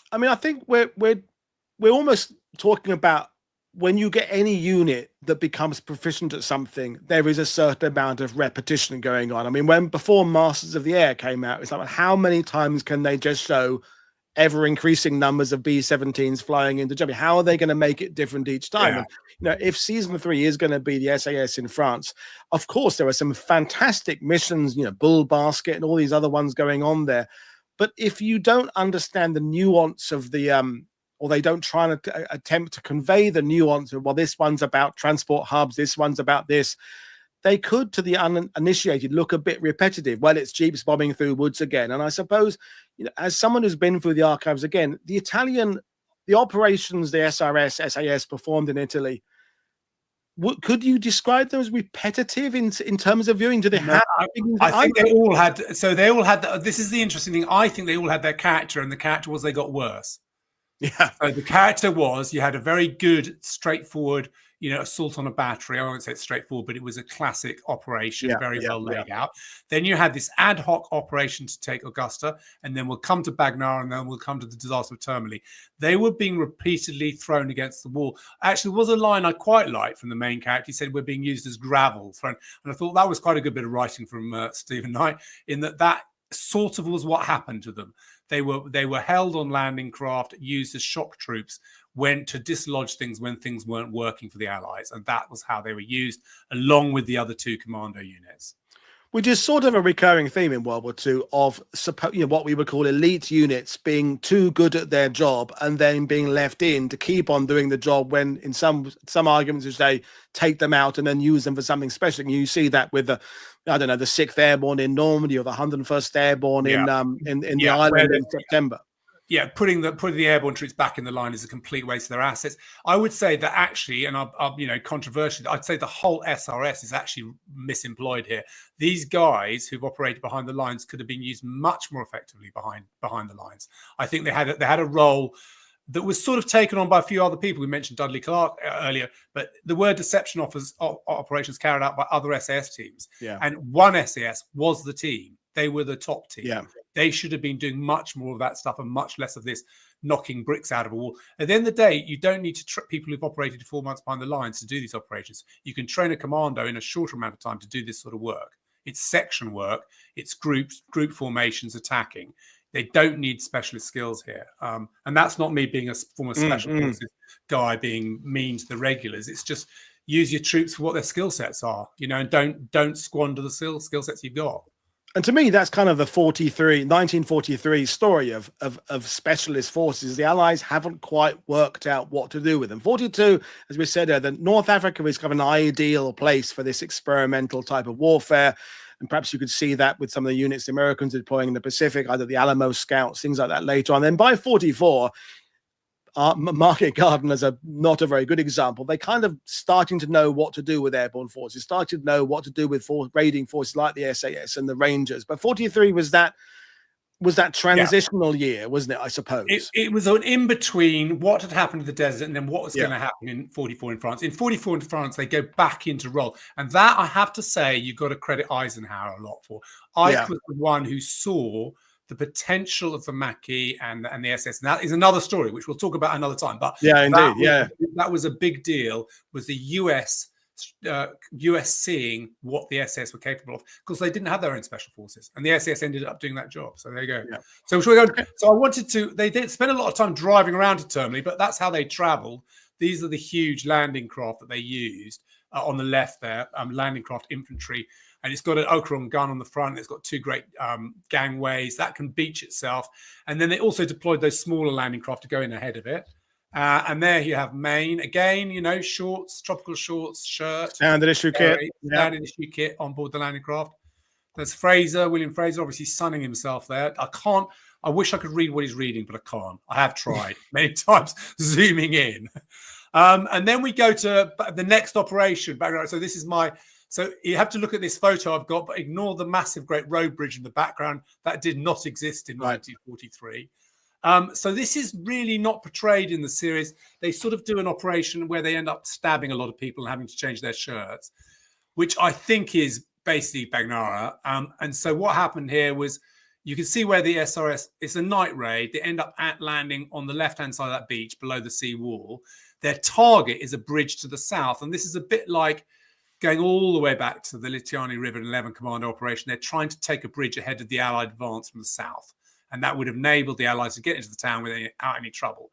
I mean, I think we're almost talking about when you get any unit that becomes proficient at something, there is a certain amount of repetition going on. I mean, before Masters of the Air came out, it's like, how many times can they just show ever increasing numbers of B-17s flying into Germany? How are they going to make it different each time? Yeah. And, if season 3 is going to be the SAS in France, of course, there are some fantastic missions, Bull Basket and all these other ones going on there. But if you don't understand the nuance of or they don't try and attempt to convey the nuance of, well, this one's about transport hubs, this one's about this, they could, to the uninitiated, look a bit repetitive. Well, it's jeeps bombing through woods again. And I suppose, as someone who's been through the archives again, the operations the SRS, SAS performed in Italy, could you describe them as repetitive in terms of viewing? Do they have? I think they all had. So they all had. This is the interesting thing. I think they all had their character, and the character was they got worse. Yeah. So the character was, you had a very good, straightforward, assault on a battery. I won't say it's straightforward, but it was a classic operation, very well laid out. Then you had this ad hoc operation to take Augusta, and then we'll come to Bagnara, and then we'll come to the disaster of Termoli. They were being repeatedly thrown against the wall. Actually, there was a line I quite liked from the main character. He said, we're being used as gravel thrown. And I thought that was quite a good bit of writing from Stephen Knight, in that sort of was what happened to them. They were held on landing craft, used as shock troops, went to dislodge things when things weren't working for the Allies, and that was how they were used, along with the other 2 commando units. Which is sort of a recurring theme in World War II of what we would call elite units being too good at their job and then being left in to keep on doing the job, when in some arguments which they take them out and then use them for something special. And you see that with the 6th Airborne in Normandy, or the 101st Airborne in the island in September. Yeah, putting the airborne troops back in the line is a complete waste of their assets. I would say that actually, and I'll controversially, I'd say the whole SRS is actually misemployed here. These guys who've operated behind the lines could have been used much more effectively behind the lines. I think they had a role that was sort of taken on by a few other people. We mentioned Dudley Clark earlier, but there were deception operations carried out by other SAS teams. Yeah. And one SAS was the team. They were the top team. Yeah. They should have been doing much more of that stuff and much less of this knocking bricks out of a wall. At the end of the day, you don't need to people who've operated 4 months behind the lines to do these operations. You can train a commando in a shorter amount of time to do this sort of work. It's section work. It's group formations attacking. They don't need specialist skills here. And that's not me being a former special forces guy being mean to the regulars. It's just use your troops for what their skill sets are, and don't squander the skill sets you've got. And to me, that's kind of the 1943 story of specialist forces. The Allies haven't quite worked out what to do with them. 42, as we said, that North Africa is kind of an ideal place for this experimental type of warfare. And perhaps you could see that with some of the units the Americans deploying in the Pacific, either the Alamo Scouts, things like that later on. Then by 44, Market Garden is not a very good example. They kind of starting to know what to do with airborne forces, starting to know what to do with raiding forces like the SAS and the Rangers. But 43 was that transitional year, wasn't it? I suppose it was an in between what had happened in the desert and then what was going to happen in 44 in France. In 44 in France, they go back into role, and that I have to say you've got to credit Eisenhower a lot for. Ike was the one who saw the potential of the Maquis and the SS. And that is another story, which we'll talk about another time. But that was a big deal, was the US seeing what the SS were capable of, because they didn't have their own special forces. And the SS ended up doing that job. So there you go. Yeah. So I wanted to, they did spend a lot of time driving around to Termoli, but that's how they traveled. These are the huge landing craft that they used on the left there, landing craft infantry. And it's got an Okeron gun on the front. It's got two great gangways that can beach itself. And then they also deployed those smaller landing craft to go in ahead of it. And there you have Mayne. Again, you know, shorts, tropical shorts, shirt. Standard issue kit. Standard issue kit on board the landing craft. There's Fraser, William Fraser, obviously sunning himself there. I wish I could read what he's reading, but I can't. I have tried many times zooming in. And then we go to the next operation. So this is So you have to look at this photo I've got, but ignore the massive great road bridge in the background. That did not exist in 1943. So this is really not portrayed in the series. They sort of do an operation where they end up stabbing a lot of people and having to change their shirts, which I think is basically Bagnara. And so what happened here was, you can see where the SRS, it's a night raid. They end up landing on the left-hand side of that beach below the sea wall. Their target is a bridge to the south. And this is a bit like going all the way back to the Litiani River and 11 Commando operation. They're trying to take a bridge ahead of the Allied advance from the south. And that would have enabled the Allies to get into the town without any trouble.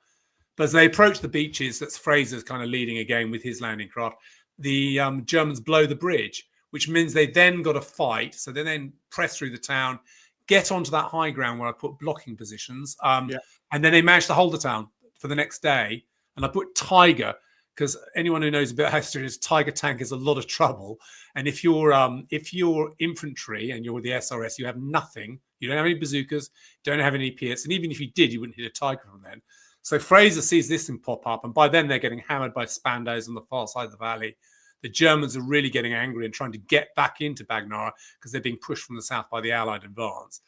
But as they approach the beaches, that's Fraser's kind of leading again with his landing craft, the Germans blow the bridge, which means they then got to fight. So they then press through the town, get onto that high ground where I put blocking positions. And then they managed to hold the town for the next day. And I put Tiger, because anyone who knows a bit of history is Tiger tank is a lot of trouble. And if you're infantry and you're the SRS, you have nothing. You don't have any bazookas, don't have any PS, and even if you did, you wouldn't hit a Tiger from then. So Fraser sees this thing pop up, and by then they're getting hammered by Spandaus on the far side of the valley. The Germans are really getting angry and trying to get back into Bagnara because they're being pushed from the south by the Allied advance.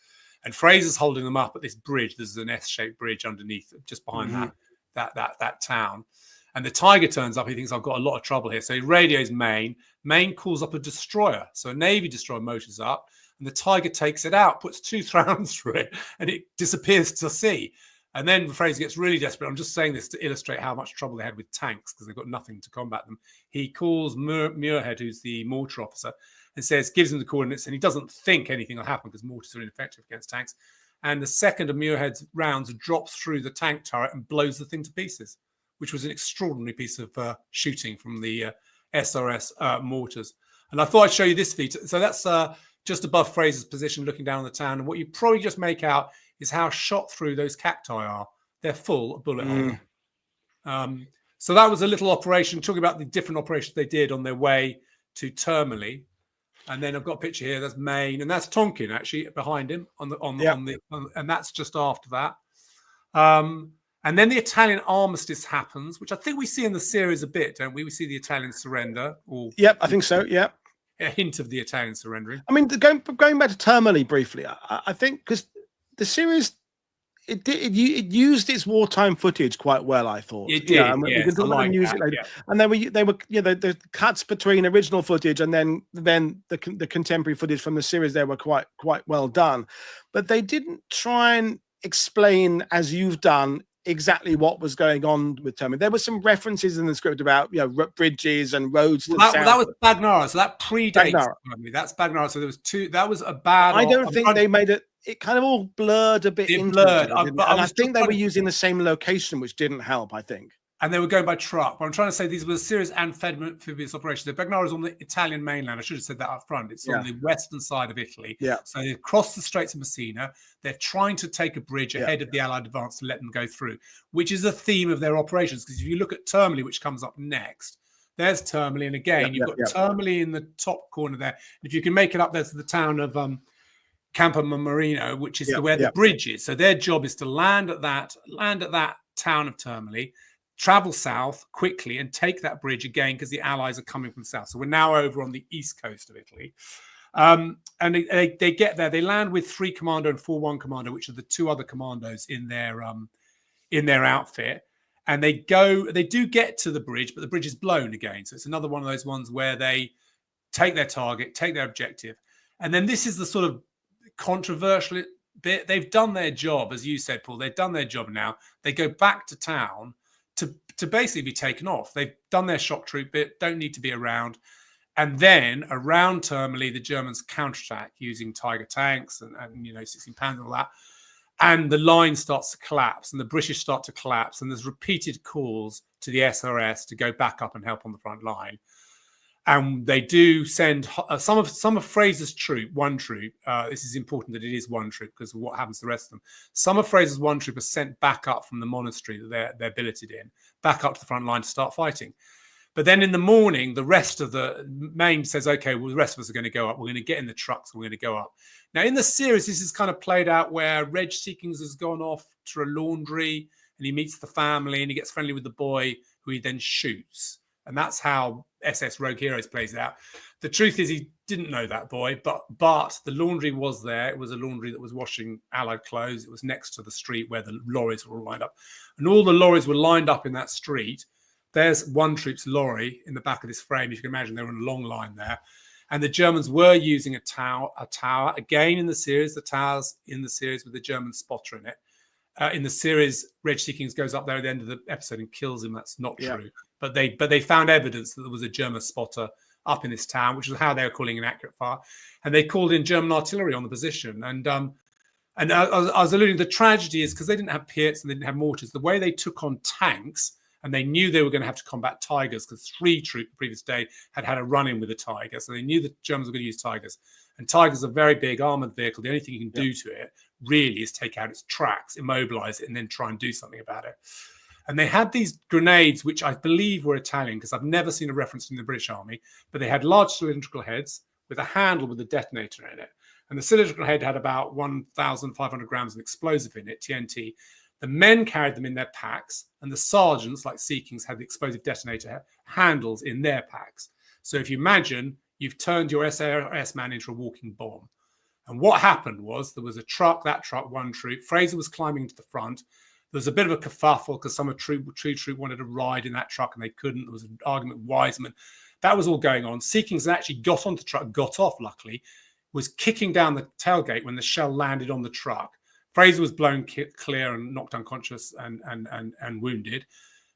And Fraser's holding them up at this bridge. There's an S-shaped bridge underneath, just behind that town. And the Tiger turns up. He thinks, I've got a lot of trouble here. So he radios Mayne. Mayne calls up a destroyer. So a Navy destroyer motors up. And the Tiger takes it out, puts 2 rounds through it, and it disappears to sea. And then Fraser gets really desperate. I'm just saying this to illustrate how much trouble they had with tanks because they've got nothing to combat them. He calls Muirhead, who's the mortar officer, and gives him the coordinates, and he doesn't think anything will happen because mortars are ineffective against tanks. And the second of Muirhead's rounds drops through the tank turret and blows the thing to pieces, which was an extraordinary piece of shooting from the SRS mortars. And I thought I'd show you this feature. So that's just above Fraser's position, looking down on the town. And what you probably just make out is how shot through those cacti are. They're full of bullet holes. So that was a little operation, talking about the different operations they did on their way to Termoli. And then I've got a picture here. That's Mayne, and that's Tonkin actually behind him and that's just after that. And then the Italian armistice happens, which I think we see in the series a bit, don't we? We see the Italian surrender. I think so. Yep. A hint of the Italian surrendering. I mean, going back to Termoli briefly, I think because the series it used its wartime footage quite well. I thought it did. Yeah, we can talk about music later. Yeah. And then they were the cuts between original footage and then the contemporary footage from the series there were quite well done, but they didn't try and explain, as you've done, exactly what was going on with Termoli. There were some references in the script about bridges and roads. That was Bagnara, so that predates Termoli. That's Bagnara. So there was 2. That was a bad. I don't think they made it. It kind of all blurred a bit. It blurred, and I think they were using the same location, which didn't help. I think. and they were going by truck. But I'm trying to say these were serious amphibious operations. The Bagnara is on the Italian mainland. I should have said that up front. It's on the western side of Italy. Yeah. So they crossed the Straits of Messina. They're trying to take a bridge ahead of the Allied advance to let them go through, which is the theme of their operations. Because if you look at Termoli, which comes up next, there's Termoli. And again, you've got Termoli in the top corner there. And if you can make it up, there's the town of Campo Marino, which is where the bridge is. So their job is to land at that town of Termoli, travel south quickly and take that bridge again because the Allies are coming from the south. So we're now over on the east coast of Italy. And they get there. They land with 3 commando and 4-1 commando, which are the 2 other commandos in their outfit. And they do get to the bridge, but the bridge is blown again. So it's another one of those ones where they take their target, take their objective. And then this is the sort of controversial bit. They've done their job, as you said, Paul. They've done their job now. They go back to town to basically be taken off. They've done their shock troop bit, don't need to be around. And then around Termoli, the Germans counterattack using Tiger tanks and 16 pounds and all that. And the line starts to collapse and the British start to collapse. And there's repeated calls to the SRS to go back up and help on the front line. And they do send some of Fraser's troop, one troop. This is important that it is one troop because of what happens to the rest of them. Some of Fraser's one troop are sent back up from the monastery that they're billeted in, back up to the front line to start fighting. But then in the morning, the rest of the Mayne says, okay, well, the rest of us are going to go up. We're going to get in the trucks. We're going to go up. Now, in the series, this is kind of played out where Reg Seekings has gone off to a laundry and he meets the family and he gets friendly with the boy who he then shoots. And that's how SAS Rogue Heroes plays it out. The truth is he didn't know that boy, but the laundry was there. It was a laundry that was washing Allied clothes. It was next to the street where the lorries were all lined up. And all the lorries were lined up in that street. There's one troop's lorry in the back of this frame. If you can imagine, they were in a long line there. And the Germans were using a tower. Again, in the series, the towers in the series with the German spotter in it. In the series, Reg Seekings goes up there at the end of the episode and kills him. That's not true. But they found evidence that there was a German spotter up in this town, which is how they were calling an accurate fire. And they called in German artillery on the position. And I was alluding, the tragedy is because they didn't have Pierts and they didn't have mortars, the way they took on tanks, and they knew they were going to have to combat Tigers because 3 troops the previous day had a run-in with a Tiger. So they knew the Germans were going to use Tigers. And Tigers are a very big armoured vehicle. The only thing you can do to it really is take out its tracks, immobilise it, and then try and do something about it. And they had these grenades, which I believe were Italian, because I've never seen a reference in the British Army, but they had large cylindrical heads with a handle with a detonator in it. And the cylindrical head had about 1,500 grams of explosive in it, TNT. The men carried them in their packs, and the sergeants, like Seekings, had the explosive detonator handles in their packs. So if you imagine, you've turned your SAS man into a walking bomb. And what happened was there was a truck, one troop. Fraser was climbing to the front. There was a bit of a kerfuffle because some of troop wanted to ride in that truck and they couldn't. There was an argument with Wiseman. That was all going on. Seekings actually got onto the truck, got off, luckily, was kicking down the tailgate when the shell landed on the truck. Fraser was blown clear and knocked unconscious and wounded.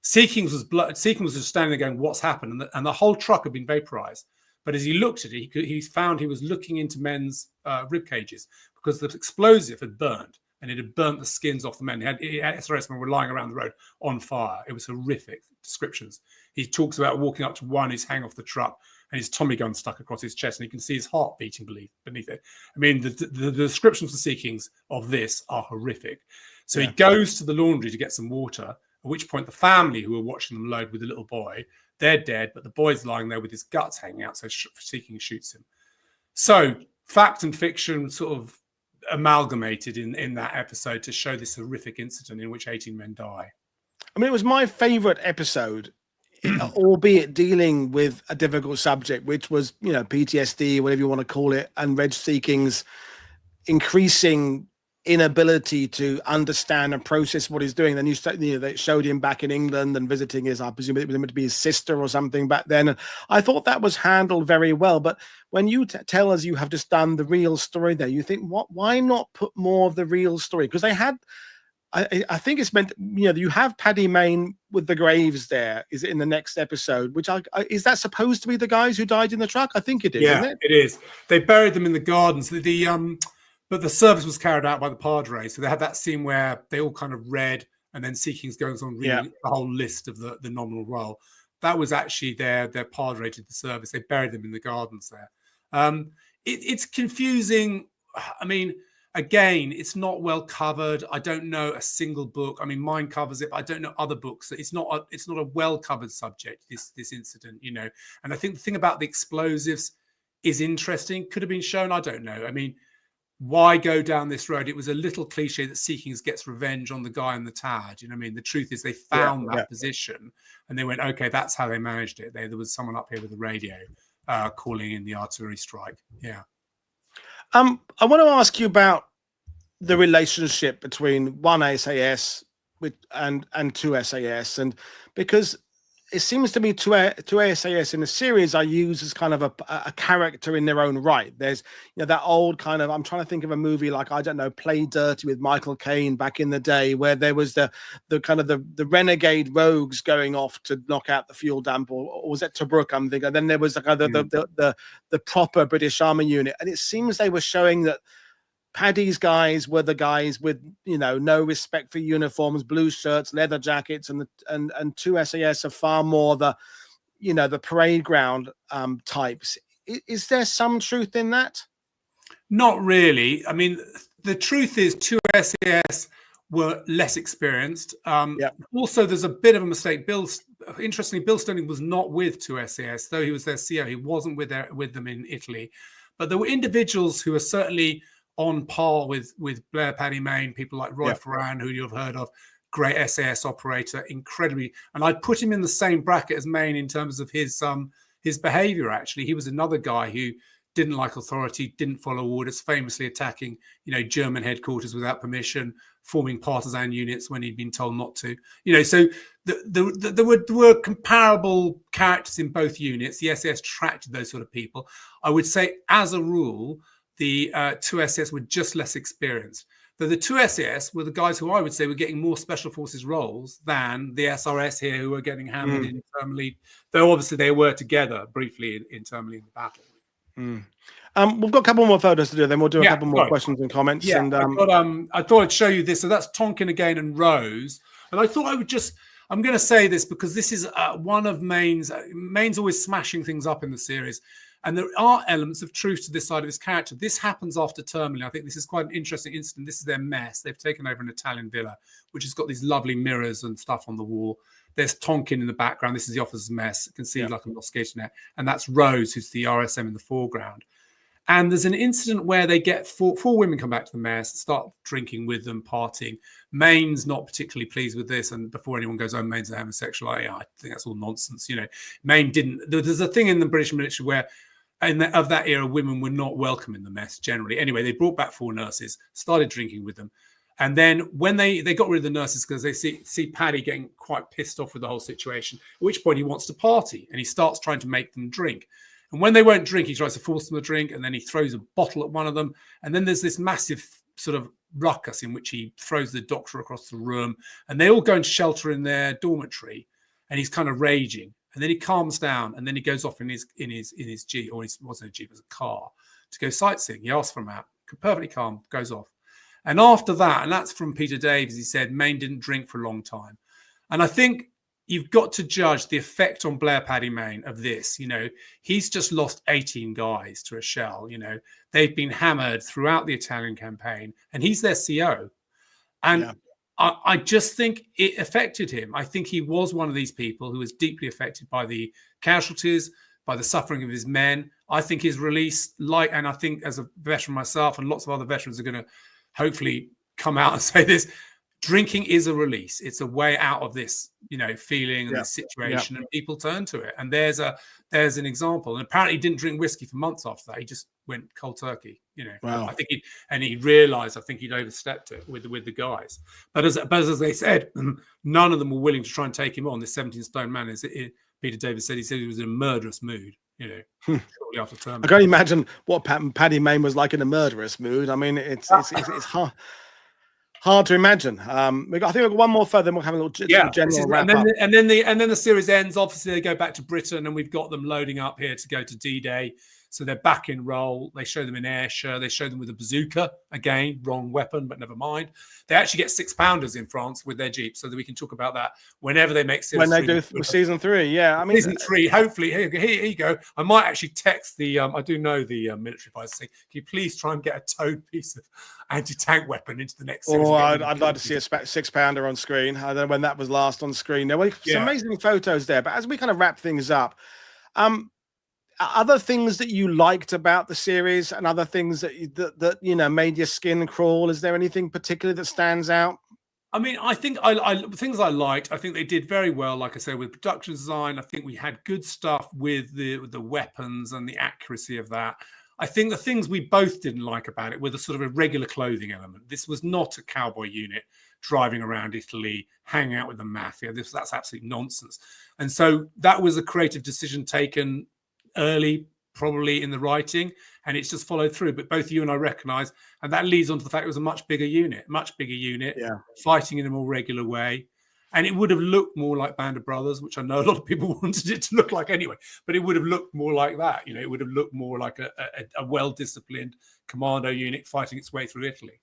Seekings was just standing there going, what's happened? And the whole truck had been vaporized. But as he looked at it, he found he was looking into men's rib cages because the explosive had burned and it had burnt the skins off the men. SRS men were lying around the road on fire. It was horrific descriptions. He talks about walking up to one, he's hanging off the truck and his Tommy gun stuck across his chest and you can see his heart beating beneath it. I mean, the descriptions for Seekings of this are horrific. So he goes to the laundry to get some water, at which point the family who were watching them load with the little boy, they're dead, but the boy's lying there with his guts hanging out, so Seekings shoots him. So fact and fiction sort of amalgamated in that episode to show this horrific incident in which 18 men die. I mean, it was my favorite episode, albeit dealing with a difficult subject, which was, PTSD, whatever you want to call it, and Reg Seekings' increasing inability to understand and process what he's doing. Then they showed him back in England and visiting I presume it was meant to be his sister or something back then. And I thought that was handled very well. But when you tell us you have just done the real story there, you think, why not put more of the real story? Because they had, I think it's meant, you have Paddy Mayne with the graves there. Is it in the next episode? Which is that supposed to be the guys who died in the truck? I think it is. Yeah, isn't it? It is. They buried them in the gardens. But the service was carried out by the Padre. So they had that scene where they all kind of read and then Seeking's goes on reading the whole list of the nominal roll. That was actually their padre to the service. They buried them in the gardens there. It's confusing. I mean, again, it's not well covered. I don't know a single book. I mean, mine covers it, but I don't know other books. It's not a well covered subject, this incident, you know. And I think the thing about the explosives is interesting. Could have been shown. I don't know. I mean, why go down this road? It was a little cliche that Seekings gets revenge on the guy in the tower. Do you know what I mean? The truth is they found that position and they went, okay, that's how they managed it. There was someone up here with a radio calling in the artillery strike. Yeah. I want to ask you about the relationship between one SAS and two SAS, and because it seems to me two SAS in the series are used as kind of a character in their own right. There's, you know, that old kind of, I'm trying to think of a movie like, I don't know, Play Dirty with Michael Caine back in the day, where there was the kind of the renegade rogues going off to knock out the fuel dump, or was it Tobruk, I'm thinking. And then there was the kind of the proper British Army unit, and it seems they were showing that Paddy's guys were the guys with, you know, no respect for uniforms, blue shirts, leather jackets, and two SAS are far more the, you know, the parade ground types. Is there some truth in that? Not really. I mean, the truth is two SAS were less experienced. Also, there's a bit of a mistake. Interestingly, Bill Stirling was not with two SAS, though he was their CO. He wasn't with them in Italy. But there were individuals who are certainly on par with Blair Paddy Mayne, people like Roy Ferran, who you've heard of, great SAS operator, incredibly. And I'd put him in the same bracket as Mayne in terms of his behavior, actually. He was another guy who didn't like authority, didn't follow orders, famously attacking, you know, German headquarters without permission, forming partisan units when he'd been told not to. You know, so there were comparable characters in both units. The SAS attracted those sort of people. I would say, as a rule, the two SAS were just less experienced. Though the two SAS were the guys who I would say were getting more special forces roles than the SRS here, who were getting hammered internally, though obviously they were together briefly internally in the battle. We've got a couple more photos to do, then we'll do a couple more questions and comments. Yeah, and I thought I'd show you this. So that's Tonkin again and Rose. And I thought I would just, I'm going to say this because this is one of Mayne's always smashing things up in the series. And there are elements of truth to this side of his character. This happens after Termoli. I think this is quite an interesting incident. This is their mess. They've taken over an Italian villa, which has got these lovely mirrors and stuff on the wall. There's Tonkin in the background. This is the officer's mess. You can see like a mosquito net. And that's Rose, who's the RSM in the foreground. And there's an incident where they get four women come back to the mess, start drinking with them, partying. Mayne's not particularly pleased with this. And before anyone goes, oh, Mayne's a homosexual. I think that's all nonsense. You know, Mayne didn't. There's a thing in the British military where of that era, women were not welcome in the mess generally. Anyway, they brought back 4 nurses, started drinking with them. And then when they got rid of the nurses because they see Paddy getting quite pissed off with the whole situation, at which point he wants to party and he starts trying to make them drink. And when they won't drink, he tries to force them to drink, and then he throws a bottle at one of them. And then there's this massive sort of ruckus in which he throws the doctor across the room, and they all go into shelter in their dormitory, and he's kind of raging. And then he calms down, and then he goes off in his Jeep, or it wasn't a Jeep, it was a car, to go sightseeing. He asks for a map, perfectly calm, goes off. And after that, and that's from Peter Davies, he said Mayne didn't drink for a long time. And I think you've got to judge the effect on Blair Paddy Mayne of this. You know, he's just lost 18 guys to a shell. You know, they've been hammered throughout the Italian campaign, and he's their CO. And I just think it affected him. I think he was one of these people who was deeply affected by the casualties, by the suffering of his men. I think his release, and I think as a veteran myself and lots of other veterans are going to hopefully come out and say this, drinking is a release. It's a way out of this, you know, feeling and this situation, and people turn to it. And there's an example. And apparently he didn't drink whiskey for months after that. He just went cold turkey, you know. Wow. I think he realized, I think he'd overstepped it with the guys. But as they said, none of them were willing to try and take him on. This 17-stone man, Peter Davies said, he was in a murderous mood, you know, shortly after term. I can't imagine what Paddy Mayne was like in a murderous mood. I mean, it's hard to imagine. I think we've got one more further, then we'll have a little general wrap up. And then the series ends. Obviously, they go back to Britain, and we've got them loading up here to go to D-Day. So they're back in role. They show them in Ayrshire. They show them with a bazooka. Again, wrong weapon, but never mind. They actually get 6-pounders in France with their Jeeps, so that we can talk about that whenever they make season when they three. do season 3. Yeah, I mean, season 3. Hopefully, here you go. I might actually text the. I do know the military advisor. Say, can you please try and get a towed piece of anti-tank weapon into the next season? Oh, I'd like to see a 6-pounder on screen. I don't know when that was last on screen. There were some amazing photos there. But as we kind of wrap things up, other things that you liked about the series and other things that you know made your skin crawl, is there anything particular that stands out? I mean, I think things I liked, I think they did very well. Like I said, with production design, I think we had good stuff with the weapons and the accuracy of that. I think the things we both didn't like about it were the sort of irregular clothing element. This was not a cowboy unit driving around Italy, hanging out with the mafia. That's absolute nonsense. And so that was a creative decision taken early, probably in the writing, and it's just followed through. But both you and I recognise, and that leads on to the fact it was a much bigger unit, fighting in a more regular way. And it would have looked more like Band of Brothers, which I know a lot of people wanted it to look like anyway, but it would have looked more like that. You know, it would have looked more like a well-disciplined commando unit fighting its way through Italy.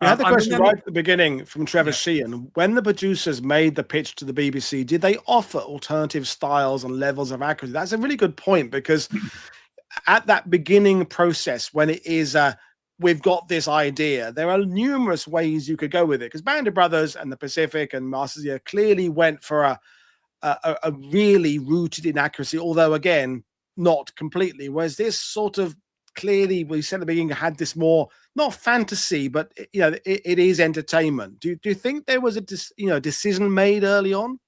I had the question right at the beginning from Trevor Sheehan. When the producers made the pitch to the BBC, did they offer alternative styles and levels of accuracy? That's a really good point, because at that beginning process, when it is we've got this idea, there are numerous ways you could go with it, because Band of Brothers and the Pacific and Masters clearly went for a really rooted in accuracy, although again not completely, whereas this sort of clearly, we said at the beginning, had this more, not fantasy, but you know, it is entertainment. Do you think there was a decision made early on?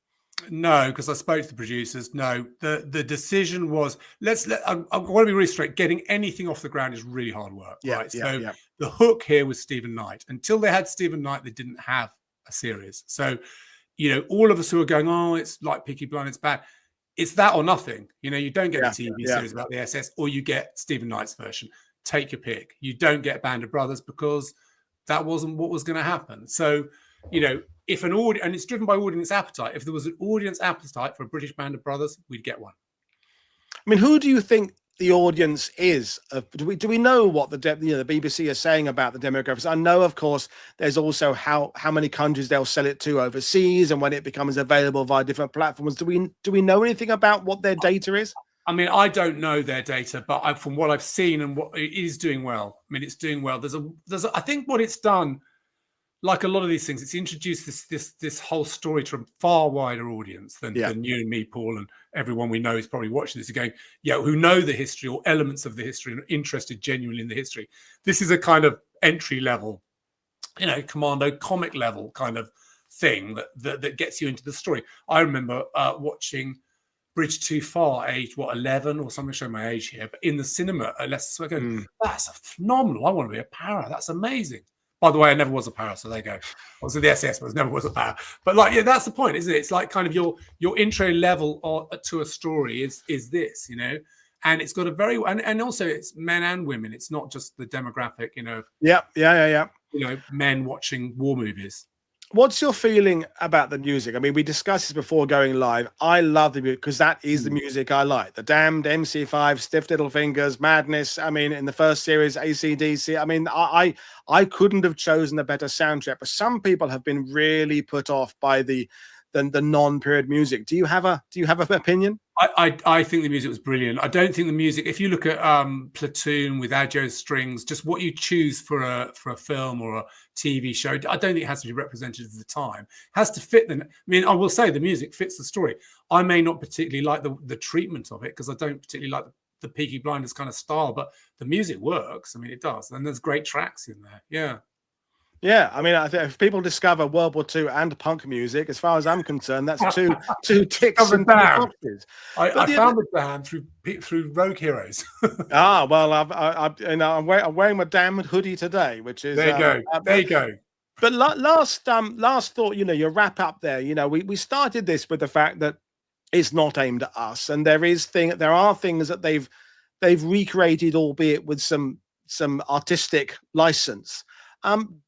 No, because I spoke to the producers. No, the decision was I want to be really straight. Getting anything off the ground is really hard work, right? So the hook here was Stephen Knight. Until they had Stephen Knight, they didn't have a series. So, you know, all of us who are going, oh, it's like Peaky Blinders, it's bad. It's that or nothing. You know, you don't get a TV series about the SS, or you get Stephen Knight's version. Take your pick. You don't get Band of Brothers, because that wasn't what was going to happen. So, you know, if an audience, and it's driven by audience appetite, if there was an audience appetite for a British Band of Brothers, we'd get one. I mean, who do you think the audience is? Do we know what the BBC are saying about the demographics? I know, of course, there's also how many countries they'll sell it to overseas, and when it becomes available via different platforms. Do we know anything about what their data is? I mean, I don't know their data, but from what I've seen and what it is doing well. I mean, it's doing well. I think what it's done, like a lot of these things, it's introduced this whole story to a far wider audience than you and me, Paul, and everyone we know is probably watching this and going, who know the history or elements of the history and are interested genuinely in the history. This is a kind of entry level, you know, commando comic level kind of thing that gets you into the story. I remember watching Bridge Too Far, age 11 or something, showing my age here, but in the cinema at Leicester. So I go, that's phenomenal. I want to be a para. That's amazing. By the way, I never was a para, so there you go. I was in the SS, but I never was a para. But like, that's the point, isn't it? It's like kind of your intro level to a story is this, you know, and it's got a very and also it's men and women. It's not just the demographic, you know. Yeah. You know, men watching war movies. What's your feeling about the music? I mean, we discussed this before going live. I love the music because that is the music I like. The Damned, MC5, Stiff Little Fingers, Madness. I mean, in the first series, AC/DC. I mean, I couldn't have chosen a better soundtrack. But some people have been really put off by the non-period music. Do you have an opinion? I think the music was brilliant. I don't think the music, if you look at Platoon with Adjo strings, just what you choose for a film or a TV show, I don't think it has to be representative of the time. It has to fit I mean, I will say the music fits the story. I may not particularly like the treatment of it, because I don't particularly like the Peaky Blinders kind of style, but the music works. I mean, it does. And there's great tracks in there. Yeah. Yeah, I mean, I think if people discover World War II and punk music, as far as I'm concerned, that's two ticks and boxes. I found the band through Rogue Heroes. Well, I'm wearing my damn hoodie today, which is there you go. But last thought, you know, your wrap up there. You know, we started this with the fact that it's not aimed at us, and there are things that they've recreated, albeit with some artistic license.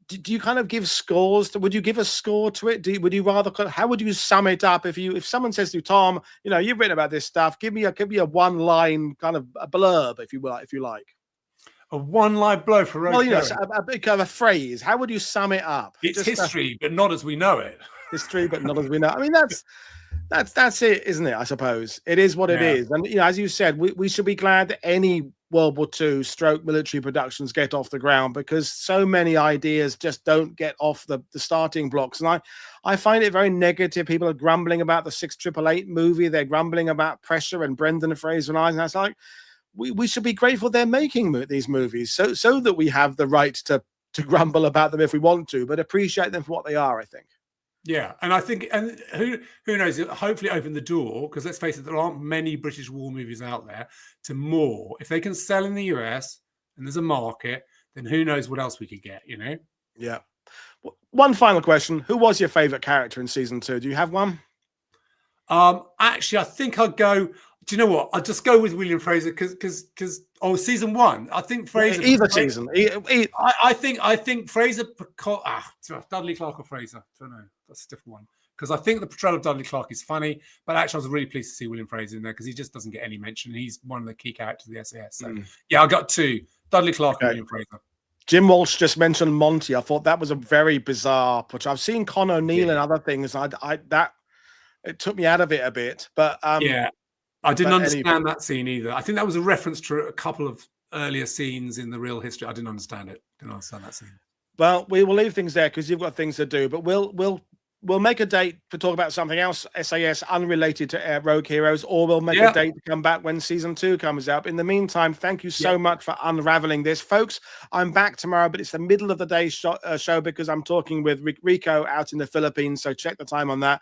do you kind of give scores would you give a score to it? Would you rather, how would you sum it up if someone says to you, Tom, you know, you've written about this stuff, give me a one line kind of a blurb, if you like. A one-line blow for Rogue Heroes. A bit kind of a phrase. How would you sum it up? It's history, but not as we know it. History, but not as we know. I mean, that's it, isn't it? I suppose it is what it is. And, you know, as you said, we should be glad that any World War II stroke military productions get off the ground, because so many ideas just don't get off the starting blocks. And I find it very negative. People are grumbling about the 6888 movie. They're grumbling about Pressure and Brendan Fraser and I. And that's like, we should be grateful they're making these movies so that we have the right to grumble about them if we want to, but appreciate them for what they are, I think. Yeah, and I think, and who knows, it hopefully open the door, because let's face it, there aren't many British war movies out there, to more. If they can sell in the US and there's a market, then who knows what else we could get, you know? Yeah. One final question. Who was your favorite character in season 2? Do you have one? Actually, I think I'd go, do you know what? I'll just go with William Fraser because season 1. I think Fraser. Either season. I think Fraser. Dudley Clark or Fraser. I don't know. That's a different one. Because I think the portrayal of Dudley Clark is funny, but actually I was really pleased to see William Fraser in there because he just doesn't get any mention. He's one of the key characters of the SAS. So yeah, I got 2: Dudley Clark and William Fraser. Jim Walsh just mentioned Monty. I thought that was a very bizarre portrayal. I've seen Con O'Neill and other things. It took me out of it a bit, but yeah. I didn't understand that scene either. I think that was a reference to a couple of earlier scenes in the real history. I didn't understand it. Didn't understand that scene. Well, we will leave things there because you've got things to do. But we'll make a date to talk about something else, SAS, unrelated to Rogue Heroes, or we'll make a date to come back when season 2 comes up. In the meantime, thank you so much for unraveling this, folks. I'm back tomorrow, but it's the middle of the day show because I'm talking with Rico out in the Philippines. So check the time on that.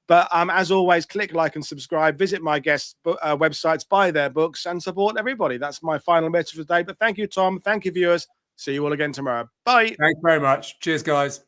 But as always, click like and subscribe, visit my guests' websites, buy their books, and support everybody. That's my final message for today. But thank you, Tom. Thank you, viewers. See you all again tomorrow. Bye. Thanks very much. Cheers, guys.